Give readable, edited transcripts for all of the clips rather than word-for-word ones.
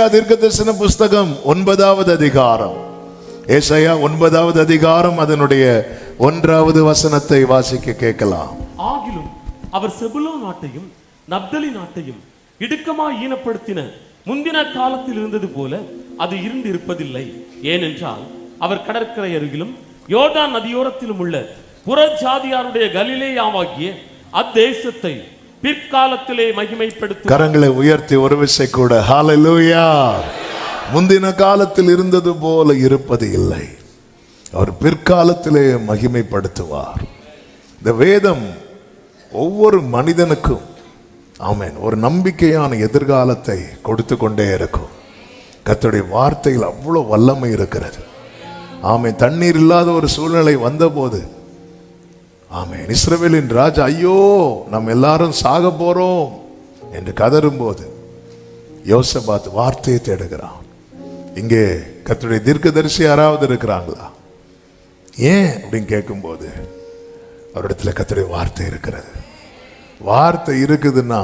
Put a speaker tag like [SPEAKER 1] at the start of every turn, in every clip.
[SPEAKER 1] தீர்க்கதரிசன புஸ்தகம் 9வது அதிகாரம், ஏசாயா 9வது அதிகாரம், அதனுடைய 1வது வசனத்தை வாசிக்க கேட்கலாம்.
[SPEAKER 2] ஆகிலும் அவர் செபுலோன் நாட்டையும் நப்தலி நாட்டையும் இடுக்கமாய் ஈனப்படுத்தின முந்தின காலத்தில் இருந்தது போல அது இருந்து இருப்பதில்லை. ஏனென்றால் அவர் கடற்கரை அருகிலும் யோர்தான் நதியோரத்திலும் உள்ள புற ஜாதியாருடைய கலிலேயாவாகிய அத்தேசத்தை பிற்காலத்திலே மகிமைப்படுத்தும். கரங்களை உயர்த்தி ஒரு விசை கூட ஹல்லேலூயா. முந்தின காலத்தில் இருந்தது போல இருப்பது இல்லை, அவர் பிற்காலத்திலே மகிமைப்படுத்துவார். இந்த வேதம் ஒவ்வொரு மனிதனுக்கும் ஆமென் ஒரு நம்பிக்கையான எதிர்காலத்தை கொடுத்து கொண்டே இருக்கும். கர்த்தருடைய வார்த்தையில் அவ்வளோ வல்லமை இருக்கிறது. ஆமென். தண்ணீர் இல்லாத ஒரு சூழ்நிலை வந்தபோது ஆமென் இஸ்ரவேலின் ராஜா ஐயோ நம்ம எல்லாரும் சாக போறோம் என்று கதறும்போது யோசபாத் வார்த்தையை தேடுகிறான். இங்கே கர்த்தருடைய தீர்க்கதரிசி யாராவது இருக்கிறாங்களா? ஏன் அப்படின்னு கேட்கும்போது அவரிடத்துல கர்த்தருடைய வார்த்தை இருக்கிறது. வார்த்தை இருக்குதுன்னா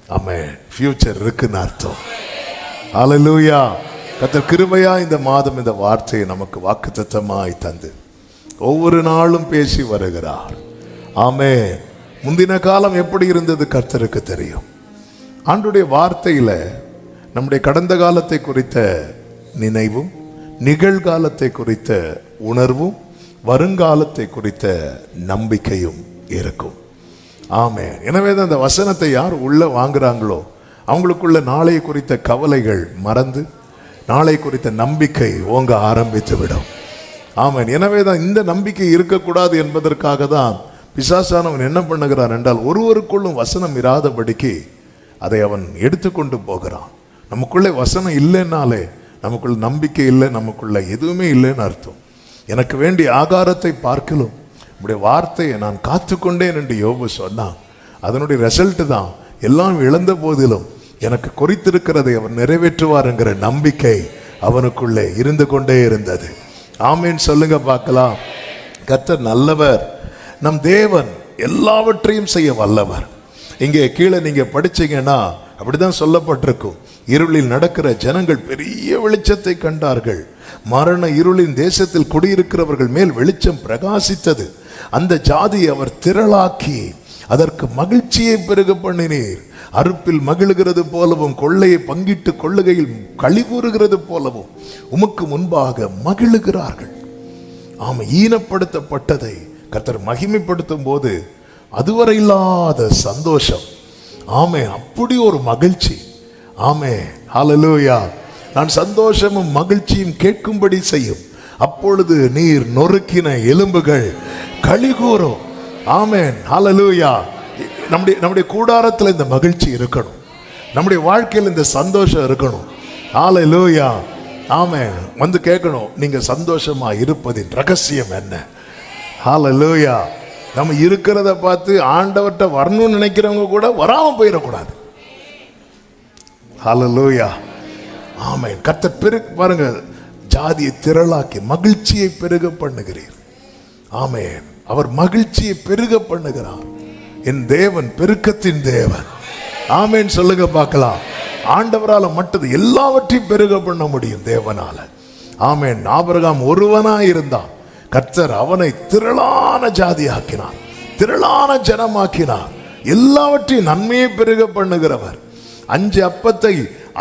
[SPEAKER 2] ஆமென் ஃபியூச்சர் இருக்குன்னு அர்த்தம். ஹல்லேலூயா. கர்த்தர் கிருபையா இந்த மாதம் இந்த வார்த்தையை நமக்கு வாக்குத்தத்தமாய் தந்து ஒவ்வொரு நாளும் பேசி வருகிறார். ஆமென். முந்தின காலம் எப்படி இருந்தது கர்த்தருக்கு தெரியும். ஆண்டுடைய வார்த்தையில நம்முடைய கடந்த காலத்தை குறித்த நினைவும், நிகழ்காலத்தை குறித்த உணர்வும், வருங்காலத்தை குறித்த நம்பிக்கையும் இருக்கும். ஆமென். எனவே தான் அந்த வசனத்தை யார் உள்ள வாங்குறாங்களோ அவங்களுக்குள்ள நாளை குறித்த கவலைகள் மறந்து நாளை குறித்த நம்பிக்கை ஓங்க ஆரம்பித்து விடும். ஆமென். எனவே தான் இந்த நம்பிக்கை இருக்கக்கூடாது என்பதற்காக தான் பிசாசானவன் என்ன பண்ணுகிறான் என்றால் ஒருவருக்குள்ளும் வசனம் இராதபடிக்கு அதை அவன் எடுத்துக்கொண்டு போகிறான். நமக்குள்ளே வசனம் இல்லைன்னாலே நமக்குள்ள நம்பிக்கை இல்லை, நமக்குள்ள எதுவுமே இல்லைன்னு அர்த்தம். எனக்கு வேண்டிய ஆகாரத்தை பார்க்கலும் நம்முடைய வார்த்தையை நான் காத்துக்கொண்டேன் என்று யோபு சொன்னான். அதனுடைய ரிசல்ட் தான் எல்லாம் இழந்த போதிலும் எனக்கு குறித்திருக்கிறதை அவர் நிறைவேற்றுவார் என்கிற நம்பிக்கை அவனுக்குள்ளே இருந்து கொண்டே இருந்தது. ஆமீன் சொல்லுங்க பார்க்கலாம். கர்த்தர் நல்லவர், நம் தேவன் எல்லாவற்றையும் செய்ய வல்லவர். இங்கே கீழே நீங்க படிச்சீங்கன்னா அப்படிதான் சொல்லப்பட்டிருக்கும். இருளில் நடக்கிற ஜனங்கள் பெரிய வெளிச்சத்தை கண்டார்கள். மரண இருளின் தேசத்தில் குடியிருக்கிறவர்கள் மேல் வெளிச்சம் பிரகாசித்தது. அந்த ஜாதியை அவர் திரளாக்கி அதற்கு மகிழ்ச்சியை பெருக பண்ணினீர். அறுப்பில் மகிழ்கிறது போலவும் கொள்ளையை பங்கிட்டு கொள்ளுகையில் களி கூறுகிறது போலவும் உமக்கு முன்பாக மகிழுகிறார்கள். ஆமா, ஈனப்படுத்தப்பட்டதை கர்த்தர் மகிமைப்படுத்தும் போது அதுவரை இல்லாத சந்தோஷம். ஆமே, அப்படி ஒரு மகிழ்ச்சி. ஆமே, ஹல்லேலூயா. நான் சந்தோஷமும் மகிழ்ச்சியும் கேட்கும்படி செய்யும். அப்பொழுது நீர் நொறுக்கின எலும்புகள் களி கூறும். ஆமென், ஹல்லேலூயா. நம்முடைய கூடாரத்தில் இந்த மகிழ்ச்சி இருக்கணும், நம்முடைய வாழ்க்கையில் இந்த சந்தோஷம் இருக்கணும். ஹல்லேலூயா. ஆமென். வந்து கேட்கணும், நீங்க சந்தோஷமா இருப்பதின் ரகசியம் என்ன? ஹல்லேலூயா. நம்ம இருக்கிறத பார்த்து ஆண்டவர்கிட்ட வரணும்னு நினைக்கிறவங்க கூட வராம போயிடக்கூடாது. ஹல்லேலூயா. ஆமென். கர்த்தர் பாருங்க, ஜாதியை திரளாக்கி மகிழ்ச்சியை பெருக பண்ணுகிறீர். ஆமென். அவர் மகிழ்ச்சியை பெருக பண்ணுகிறார். என் தேவன் பெருக்கத்தின் தேவன். ஆமென் சொல்லுங்க பார்க்கலாம். ஆண்டவரால மட்டும் எல்லாவற்றையும் பெருக பண்ண முடியும் தேவனால. ஆமென். ஆபிரகாம் ஒருவனா இருந்தான், கர்த்தர் அவனை திரளான ஜாதியாக்கினார், திரளான ஜனமாக்கினார். எல்லாவற்றையும் நன்மையை பெருக பண்ணுகிறவர். 5 அப்பத்தை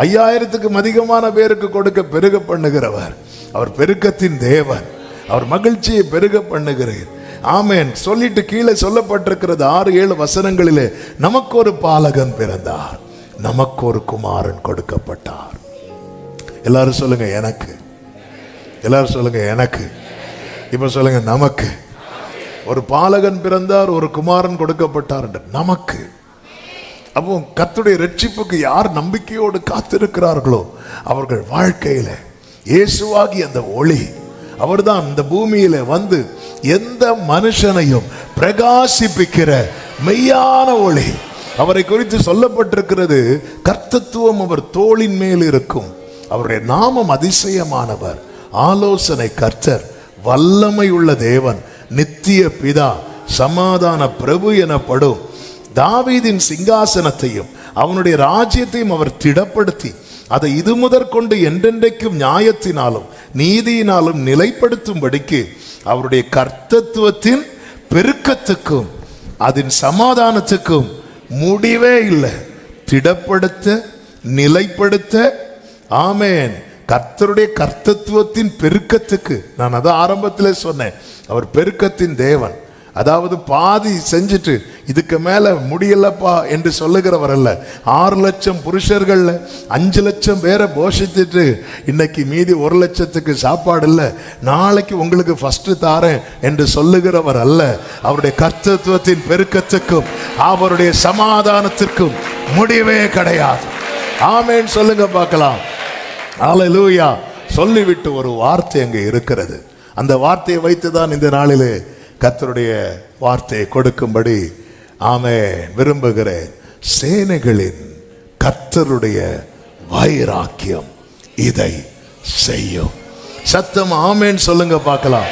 [SPEAKER 2] 5000க்கும் அதிகமான பேருக்கு கொடுக்க பெருக பண்ணுகிறவர். அவர் பெருக்கத்தின் தேவன். அவர் மகிழ்ச்சியை பெருக பண்ணுகிறீர். ஆமென். சொல்லிட்டு கீழே சொல்லப்பட்டிருக்கிறது 6-7 வசனங்களிலே நமக்கு ஒரு பாலகன் பிறந்தார், நமக்கு ஒரு குமாரன் கொடுக்கப்பட்டார். எல்லாரும் சொல்லுங்க எனக்கு. எல்லாரும் சொல்லுங்க எனக்கு. இப்ப சொல்லுங்க நமக்கு. ஒரு பாலகன் பிறந்தார், ஒரு குமாரன் கொடுக்கப்பட்டார் என்று நமக்கு. அப்போ கர்த்தருடைய ரட்சிப்புக்கு யார் நம்பிக்கையோடு காத்திருக்கிறார்களோ அவர்கள் வாழ்க்கையில இயேசுவாகி அந்த ஒளி, அவர்தான் இந்த பூமியில வந்து எந்த மனுஷனையும் பிரகாசிப்பிக்கிற மெய்யான ஒளி. அவரை குறித்து சொல்லப்பட்டிருக்கிறது, கர்த்தத்துவம் அவர் தோளின் மேல் இருக்கும், அவருடைய நாமம் அதிசயமானவர், ஆலோசனை கர்த்தர், வல்லமை உள்ள தேவன், நித்திய பிதா, சமாதான பிரபு எனப்படும். தாவீதின் சிங்காசனத்தையும் அவனுடைய ராஜ்யத்தையும் அவர் திடப்படுத்தி
[SPEAKER 1] அதை இது முதற்கொண்டு என்றென்றைக்கும் நியாயத்தினாலும் நீதியினாலும் நிலைப்படுத்தும்படிக்கு அவருடைய கர்த்தத்துவத்தின் பெருக்கத்துக்கும் அதன் சமாதானத்துக்கும் முடிவே இல்லை. திடப்படுத்த, நிலைப்படுத்த. ஆமென். கர்த்தருடைய கர்த்தத்துவத்தின் பெருக்கத்துக்கு, நான் அதான் ஆரம்பத்திலே சொன்னேன், அவர் பெருக்கத்தின் தேவன். அதாவது பாதி செஞ்சுட்டு இதுக்கு மேல முடியலப்பா என்று சொல்லுகிறவர் அல்ல. 6 லட்சம் புருஷர்கள் 5 லட்சம் பேரை போஷித்துட்டு இன்னைக்கு மீதி 1 லட்சத்துக்கு சாப்பாடு இல்லை, நாளைக்கு உங்களுக்கு ஃபர்ஸ்ட் தாரேன் என்று சொல்லுகிறவர் அல்ல. அவருடைய கர்த்தத்துவத்தின் பெருக்கத்துக்கும் அவருடைய சமாதானத்திற்கும் முடிவே கிடையாது. ஆமென் சொல்லுங்க பார்க்கலாம். ஹல்லேலூயா. சொல்லிவிட்டு ஒரு வார்த்தை அங்கே இருக்கிறது. அந்த வார்த்தையை வைத்துதான் இந்த நாளிலே கர்த்தருடைய வார்த்தையை கொடுக்கும்படி விரும்புகிறேன். சேனைகளின் கர்த்தருடைய வைராக்கியம் இதை செய்யும். சத்தம் ஆமென் சொல்லுங்க பார்க்கலாம்.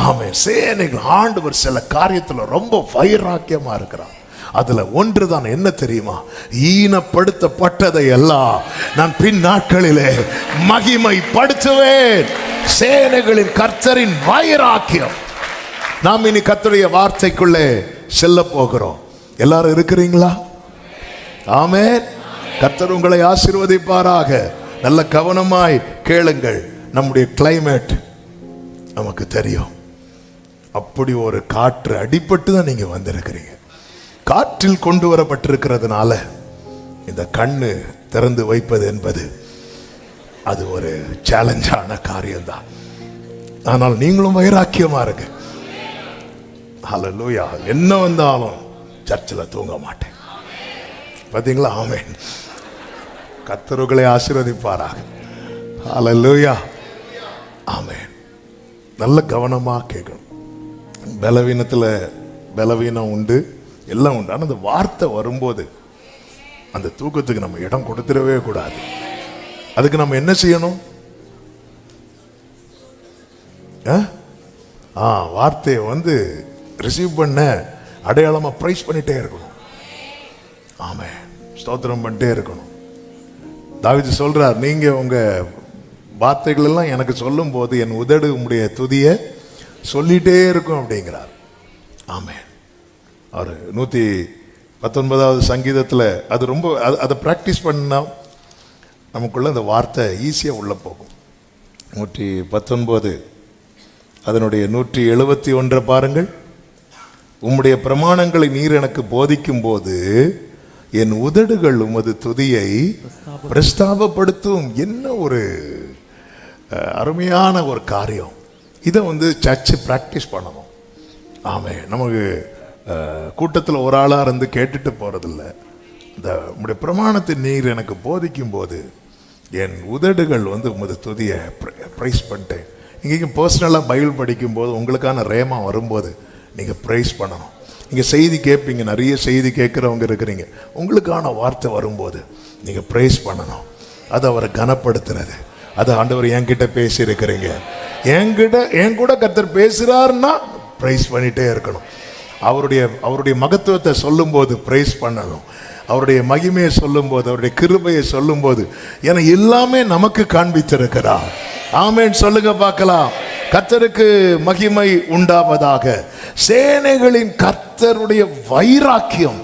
[SPEAKER 1] ஆமென். சேனைகள் ஆண்டவர் சில காரியத்துல ரொம்ப வைராக்கியமா இருக்கிறார். அதுல ஒன்றுதான் என்ன தெரியுமா? ஈனப்படுத்தப்பட்டதை எல்லாம் நான் பின் நாட்களிலே மகிமைப்படுத்துவேன். சேனைகளின் கர்த்தரின் வைராக்கியம். நாம் இனி கர்த்தருடைய வார்த்தைக்குள்ளே செல்ல போகிறோம். எல்லாரும் இருக்கிறீங்களா? ஆமென். கர்த்தர் உங்களை ஆசீர்வதிப்பாராக. நல்ல கவனமாய் கேளுங்கள். நம்முடைய கிளைமேட் நமக்கு தெரியும். அப்படி ஒரு காற்று அடிபட்டு தான் நீங்க வந்திருக்கிறீங்க. காற்றில் கொண்டு வரப்பட்டிருக்கிறதுனால இந்த கண்ணு திறந்து வைப்பது என்பது அது ஒரு சேலஞ்சான காரியம்தான். ஆனால் நீங்களும் வைராக்கியமா இருக்கு. ஹல்லேலூயா. என்ன வந்தாலும் சர்ச்சில் தூங்க மாட்டேன். பார்த்தீங்களா? ஆமென். கர்த்தர்களை ஆசீர்வதிப்பாராக. ஹல்லேலூயா. ஆமென். நல்ல கவனமா கேட்கணும். பலவீனத்தில் பலவீனம் உண்டு, எல்லாம் உண்டு. ஆனால் அந்த வார்த்தை வரும்போது அந்த தூக்கத்துக்கு நம்ம இடம் கொடுத்துடவே கூடாது. அதுக்கு நம்ம என்ன செய்யணும்? வார்த்தையை ரிசீவ் பண்ண அடையாளமா பிரைஸ் பண்ணிட்டே இருக்கணும். ஆமென். ஸ்தோத்திரம் பண்ணிட்டே இருக்கணும். தாவீது சொல்றார், நீங்க உங்க வார்த்தைகள் எல்லாம் எனக்கு சொல்லும் போது என் உதடு உம்முடைய துதிய சொல்லிட்டே இருக்கும் அப்படிங்கிறார். ஆமென். அவர் 119வது சங்கீதத்தில் அது ரொம்ப அதை ப்ராக்டிஸ் பண்ணா நமக்குள்ள அந்த வார்த்தை ஈஸியாக உள்ள போகும். 119 அதனுடைய 171 பாருங்கள். உம்முடைய பிரமாணங்களை நீர் எனக்கு போதிக்கும் போது என் உதடுகள் உமது துதியை பிரஸ்தாபப்படுத்தும். என்ன ஒரு அருமையான ஒரு காரியம். இதை சர்ச்சு ப்ராக்டிஸ் பண்ணணும். ஆமே. நமக்கு கூட்டத்தில் ஒரு ஆளாக இருந்து கேட்டுட்டு போகிறதில்ல. இந்த உம்முடைய பிரமாணத்தை நீர் எனக்கு போதிக்கும் போது என் உதடுகள் உமது துதியை ப்ரைஸ் பண்ணிட்டேன். இங்கேயும் பர்சனலாக பைபிள் படிக்கும்போது உங்களுக்கான ரேமா வரும்போது நீங்கள் ப்ரைஸ் பண்ணணும். நீங்கள் செய்தி கேட்பீங்க, நிறைய செய்தி கேட்குறவங்க இருக்கிறீங்க. உங்களுக்கான வார்த்தை வரும்போது நீங்கள் ப்ரைஸ் பண்ணணும். அது அவரை கனப்படுத்துறது. அது ஆண்டவர் என்கிட்ட பேசியிருக்கிறீங்க, என் கூட கர்த்தர் பேசுகிறாருன்னா ப்ரைஸ் பண்ணிகிட்டே இருக்கணும். அவருடைய மகத்துவத்தை சொல்லும்போது ப்ரைஸ் பண்ணணும். அவருடைய மகிமையை சொல்லும்போது, அவருடைய கிருபையை சொல்லும்போது, ஏன்னா எல்லாமே நமக்கு காண்பித்திருக்கிறார். ஆமென் சொல்லுங்க பார்க்கலாம். கர்த்தருக்கு மகிமை உண்டாவதாக. சேனைகளின் கர்த்தருடைய வைராக்கியம்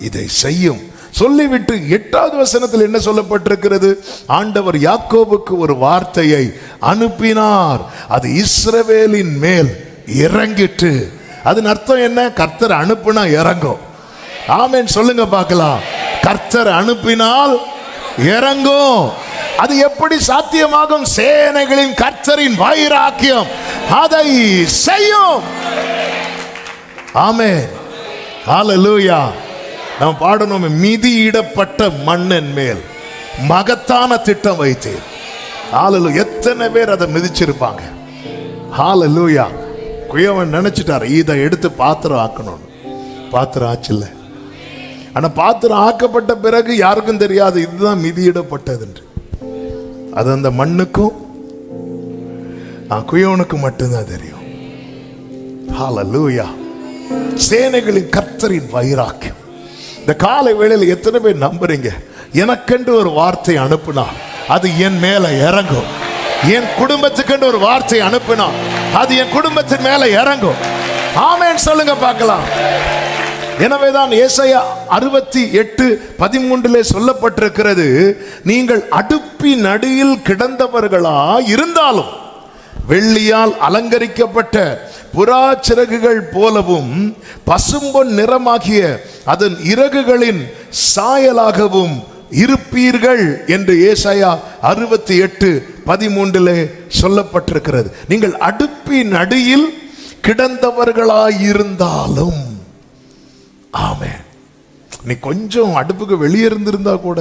[SPEAKER 1] இதை செய்யும். சொல்லிவிட்டு 8வது வசனத்தில் என்ன சொல்லப்பட்டிருக்கிறது? ஆண்டவர் யாக்கோபுக்கு ஒரு வார்த்தையை அனுப்பினார், அது இஸ்ரவேலின் மேல் இறங்கிட்டு. அதன் அர்த்தம் என்ன? கர்த்தர் அனுப்புனா இறங்கும். ஆமென் சொல்லுங்க பார்க்கலாம். கர்த்தர் அனுப்பினால் இறங்கும். அது எப்படி சாத்தியமாகும்? சேனைகளின் கர்த்தரின் வைராக்கியம் அதை செய்யும். ஆமென். ஹல்லேலூயா. நாம் பாடணும், மிதியிடப்பட்ட மண்ணின் மேல் மகத்தான திட்டம் வைத்தேன். ஹல்லேலூயா. எத்தனை பேர் அதை மிதிச்சிருப்பாங்க? ஹல்லேலூயா. குயவன் நினைச்சிட்டார் இதை எடுத்து பாத்திரம் ஆக்கணும். பாத்திரம் ஆச்சுல்ல. ஆனா பாத்திரம் ஆக்கப்பட்ட பிறகு யாருக்கும் தெரியாது இதுதான் மிதியிடப்பட்டது என்று. அது அந்த மண்ணுக்கும் குயவனுக்கும் மட்டும்தான் தெரியும். ஹல்லேலூயா. சேனைகளின் கர்த்தரின் வைராக்கியம். இந்த காலை வேளையில் எத்தனை பேர் நம்புறீங்க? எனக்கென்று ஒரு வார்த்தை அனுப்புனா அது என் மேல இறங்கும். என் குடும்பத்துக்கு ஒரு வார்த்தை அனுப்பினா அது என் குடும்பத்தின் மேல இறங்கும். ஆமென் சொல்லுங்க பார்க்கலாம். எனவேதான் ஏசாயா 68:13 சொல்லப்பட்டிருக்கிறது, நீங்கள் அடுப்பின் அடியில் கிடந்தவர்களா இருந்தாலும் வெள்ளியால் அலங்கரிக்கப்பட்ட புறா சிறகுகள் போலவும் பசும்பொன் நிறமாகிய அதன் இறகுகளின் சாயலாகவும் இருப்பீர்கள் என்று ஏசாயா 68:13 சொல்லப்பட்டிருக்கிறது. நீங்கள் அடுப்பின் அடியில் கிடந்தவர்களாயிருந்தாலும். ஆமென். நீ கொஞ்சம் அடுப்புக்கு வெளியே இருந்திருந்தா கூட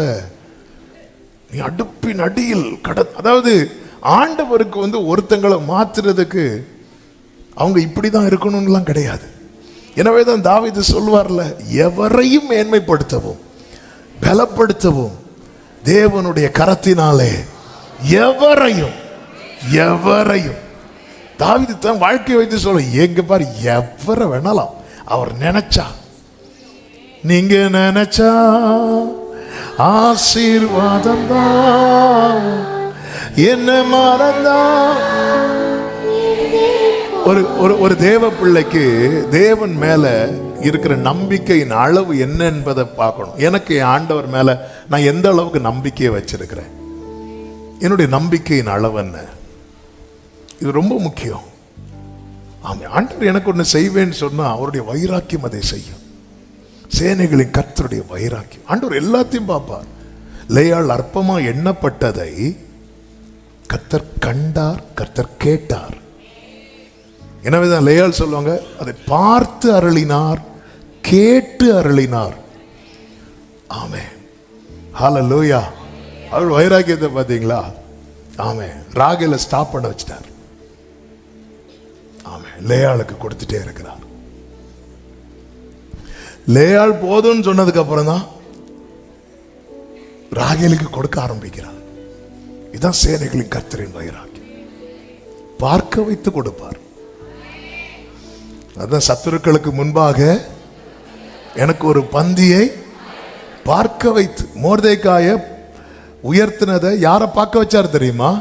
[SPEAKER 1] நீ அடுப்பின் அடியில் அதாவது ஆண்டவருக்கு ஒருத்தங்களை மாத்துறதுக்கு அவங்க இப்படிதான் இருக்கணும்லாம் கிடையாது. எனவே தான் தாவீது சொல்வார்ல, எவரையும் மேன்மைப்படுத்தவும் பலப்படுத்தவும் தேவனுடைய கரத்தினாலே எவரையும் தாவீது தன் வாழ்க்கையை வைத்து சொல்ல, எங்க பாரு எவரை வேணாலும் அவர் நினைச்சா, நீங்க நினைச்சா ஆசீர்வாதம் தான் என்ன மறந்தா. ஒரு தேவ பிள்ளைக்கு தேவன் மேல இருக்கிற நம்பிக்கையின் அளவு என்ன என்பதை பார்க்கணும். எனக்கு என் ஆண்டவர் மேல நான் எந்த அளவுக்கு நம்பிக்கையை வச்சிருக்கிறேன், என்னுடைய நம்பிக்கையின் அளவு என்ன, இது ரொம்ப முக்கியம். ஆமா, ஆண்டவர் எனக்கு ஒன்று செய்வேன்னு சொன்னா அவருடைய வைராக்கியம் அதை செய்யும். சேனைகளின் கர்த்தருடைய வைராக்கியம். ஆண்டவர் எல்லாத்தையும் பார்ப்பார். லேயாள் அற்பமா எண்ணப்பட்டதை கர்த்தர் கண்டார், கர்த்தர் கேட்டார். எனவேதான் லேயாள் சொல்லுவாங்க, அதை பார்த்து அருளினார், கேட்டு அருளினார். ஆமென், ஹல்லேலூயா. அவர் வைராக்கியத்தை பார்த்தீங்களா? ஆமென். ராகேல ஸ்டாப் பண்ண வச்சிட்டார். ஆமென். லேயாளுக்கு கொடுத்துட்டே இருக்கிறார். லேயாள் போதும்னு சொன்னதுக்கு அப்புறம் தான் ராகேலுக்கு கொடுக்க ஆரம்பிக்கிறார். இதுதான் சேனைகளின் கர்த்தரின் வைராக்கியம். பார்க்க வைத்து கொடுப்பார். அதான் சத்துருக்களுக்கு முன்பாக எனக்கு ஒரு பந்தியை பார்க்க வைத்து. மோர்தேக்காய உயர்த்தினதை யாரை பார்க்க வச்சார் தெரியுமா?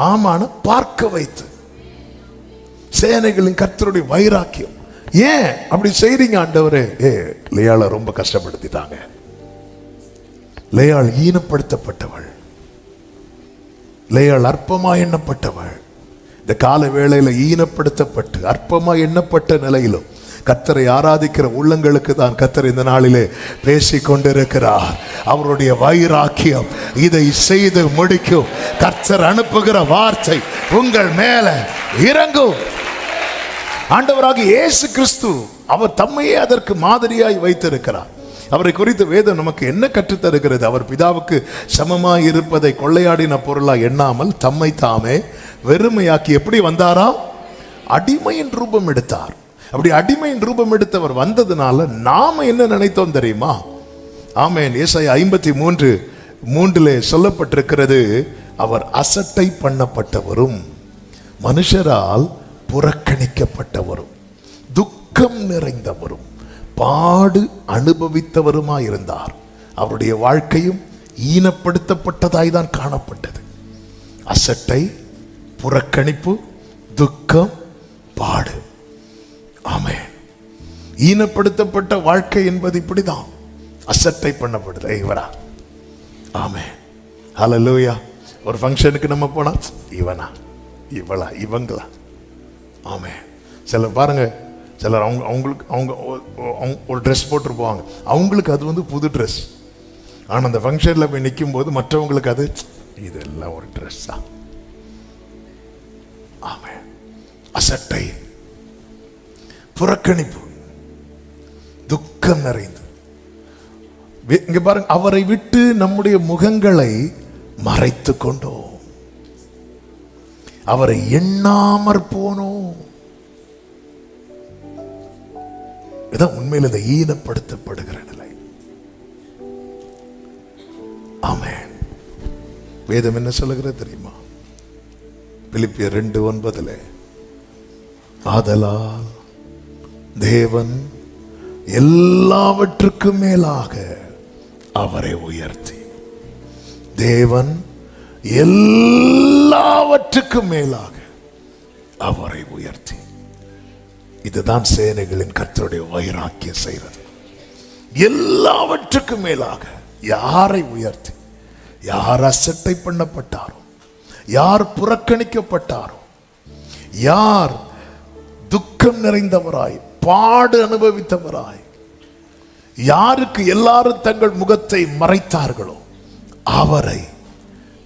[SPEAKER 1] ஆமான பார்க்க வைத்து. சேனைகளின் கர்த்தருடைய வைராக்கியம். ஏன் அப்படி செய்றீங்க ஆண்டவரே? லேயாளை ரொம்ப கஷ்டப்படுத்திட்டாங்க. லேயாள் ஈனப்படுத்தப்பட்டவள், லேயாள் அற்பமா எண்ணப்பட்டவள். இந்த கால வேளையில ஈனப்படுத்தப்பட்டு அற்பமா எண்ணப்பட்ட நிலையிலும் கர்த்தரை ஆராதிக்கிற உள்ளங்களுக்கு தான் கர்த்தர் இந்த நாளிலே பேசிக் கொண்டிருக்கிறார். அவருடைய வைராக்கியம் இதை செய்து முடிக்கும். கர்த்தர் அனுப்புகிற வார்த்தை உங்கள் மேல இறங்கும். ஆண்டவராகிய இயேசு கிறிஸ்து அவர் தம்மையே அதற்கு மாதிரியாய் வைத்திருக்கிறார். அவரை குறித்து வேதம் நமக்கு என்ன கற்றுத்தருகிறது? அவர் பிதாவுக்கு சமமாய் இருப்பதை கொள்ளையாடின பொருளா எண்ணாமல் தம்மை தாமே வெறுமையாக்கி எப்படி வந்தாரா? அடிமையின் ரூபம் எடுத்தார். அப்படி அடிமையின் ரூபம் எடுத்தவர் வந்ததுனால நாம என்ன நினைத்தோம் தெரியுமா? ஆமென். ஏசாயா 53:3 சொல்லப்பட்டிருக்கிறது, அவர் அசட்டை பண்ணப்பட்டவரும் மனுஷரால் புறக்கணிக்கப்பட்டவரும் துக்கம் நிறைந்தவரும் பாடு அனுபவித்தவருமாயிருந்தார். அவருடைய வாழ்க்கையும் ஈனப்படுத்தப்பட்டதாய் தான் காணப்பட்டது. அசட்டை, புறக்கணிப்பு, துக்கம், பாடு. ஆமென். ஈனப்படுத்தப்பட்ட வாழ்க்கை என்பது இப்படிதான். அசட்டை பண்ணப்படுது. இவரா? ஆமென், ஹல்லேலூயா. ஒரு ஃபங்க்ஷனுக்கு நம்ம போனா இவனா, இவளா, இவங்களா? ஆமென். சிலர் பாருங்க, சிலர் அவங்க ஒரு ட்ரெஸ் போட்டு போவாங்க. அவங்களுக்கு அது புது ட்ரெஸ். ஆனால் அந்த ஃபங்க்ஷனில் போய் நிற்கும் போது மற்றவங்களுக்கு அது இதெல்லாம் ஒரு ட்ரெஸ்ஸா? ஆமென். அசட்டை, புறக்கணிப்பு, துக்கம் நிறைந்து. இங்க பாருங்க, அவரை விட்டு நம்முடைய முகங்களை மறைத்து கொண்டோம், அவரை எண்ணாமற் போனோம். இதான் உண்மையில் இந்த ஈனப்படுத்தப்படுகிற நிலை. ஆமென். வேதம் என்ன சொல்லுகிறது தெரியுமா? பிலிப்பியர் 2:9 ஆதலால் தேவன் எல்லாவற்றுக்கும் மேலாக அவரை உயர்த்தி, தேவன் எல்லாவற்றுக்கும் மேலாக அவரை உயர்த்தி. இதுதான் சேனைகளின் கர்த்தருடைய வைராக்கியம் செய்வது. எல்லாவற்றுக்கும் மேலாக யாரை உயர்த்தி, யார் அசட்டை பண்ணப்பட்டாரோ, யார் புறக்கணிக்கப்பட்டாரோ, யார் துக்கம் நிறைந்தவராய் பாடு அனுபவித்தவராய், யாருக்கு எல்லாரும் தங்கள் முகத்தை மறைத்தார்களோ அவரை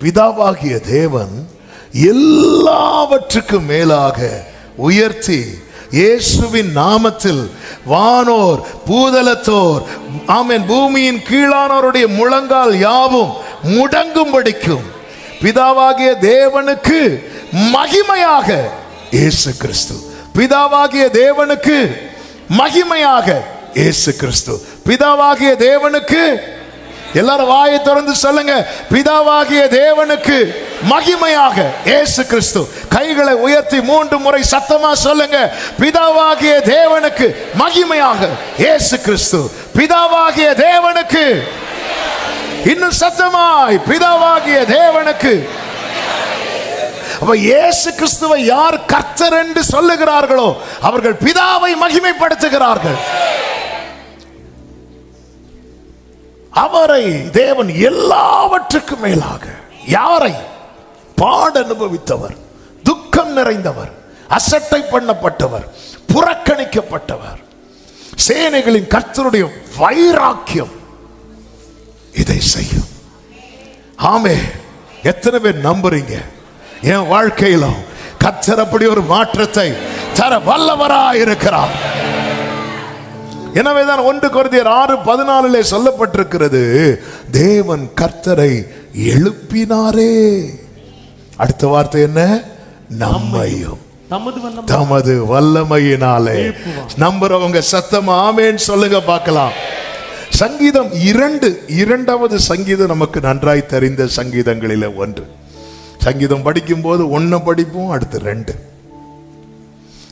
[SPEAKER 1] பிதாவாகிய தேவன் எல்லாவற்றுக்கும் மேலாக உயர்த்தி இயேசுவின் நாமத்தில் வானோர் பூதலத்தோர் ஆமென் பூமியின் கீழானோருடைய முழங்கால் யாவும் முடங்கும்படிக்கும் பிதாவாகிய தேவனுக்கு மகிமையாக இயேசு கிறிஸ்து, பிதாவாகிய தேவனுக்கு மகிமையாக இயேசு கிறிஸ்து, பிதாவாகிய தேவனுக்கு, எல்லாரும் வாயை திறந்து சொல்லுங்க, பிதாவாகிய தேவனுக்கு மகிமையாக இயேசு கிறிஸ்து. கைகளை உயர்த்தி 3 முறை சத்தமா சொல்லுங்க, பிதாவாகிய தேவனுக்கு மகிமையாக இயேசு கிறிஸ்து, பிதாவாகிய தேவனுக்கு. இன்னும் சத்தமாய், பிதாவாகிய தேவனுக்கு. அப்ப இயேசு கிறிஸ்துவை யார் கர்த்தர் என்று சொல்லுகிறார்களோ அவர்கள் பிதாவை மகிமைப்படுத்துகிறார்கள். அவரை தேவன் எல்லாவற்றுக்கும் மேலாக, யாரை? பாடு அனுபவித்தவர், துக்கம் நிறைந்தவர், அசட்டை பண்ணப்பட்டவர், புறக்கணிக்கப்பட்டவர், சேனைகளின் கர்த்தருடைய வைராக்கியம் இதை செய்யும். ஆமே. எத்தனை பேர் நம்புறீங்க? என் வாழ்க்கையிலும் கர்த்தர் அப்படி ஒரு மாற்றத்தை தர வல்லவராய் இருக்கிறார். எனவேதான் 1 கொரிந்தியர் 6:14 சொல்லப்பட்டிருக்கிறது, தேவன் கர்த்தரை எழுப்பினாரே. அடுத்த வார்த்தை என்ன? நம்மையும் தமது வல்லமையினாலே. நம்புறவங்க சத்தம் ஆமென் சொல்லுங்க பார்க்கலாம். சங்கீதம் 2வது சங்கீதம் நமக்கு நன்றாய் தெரிந்த சங்கீதங்களில் ஒன்று. சங்கீதம் படிக்கும் போது 1 படிப்போம், அடுத்து 2,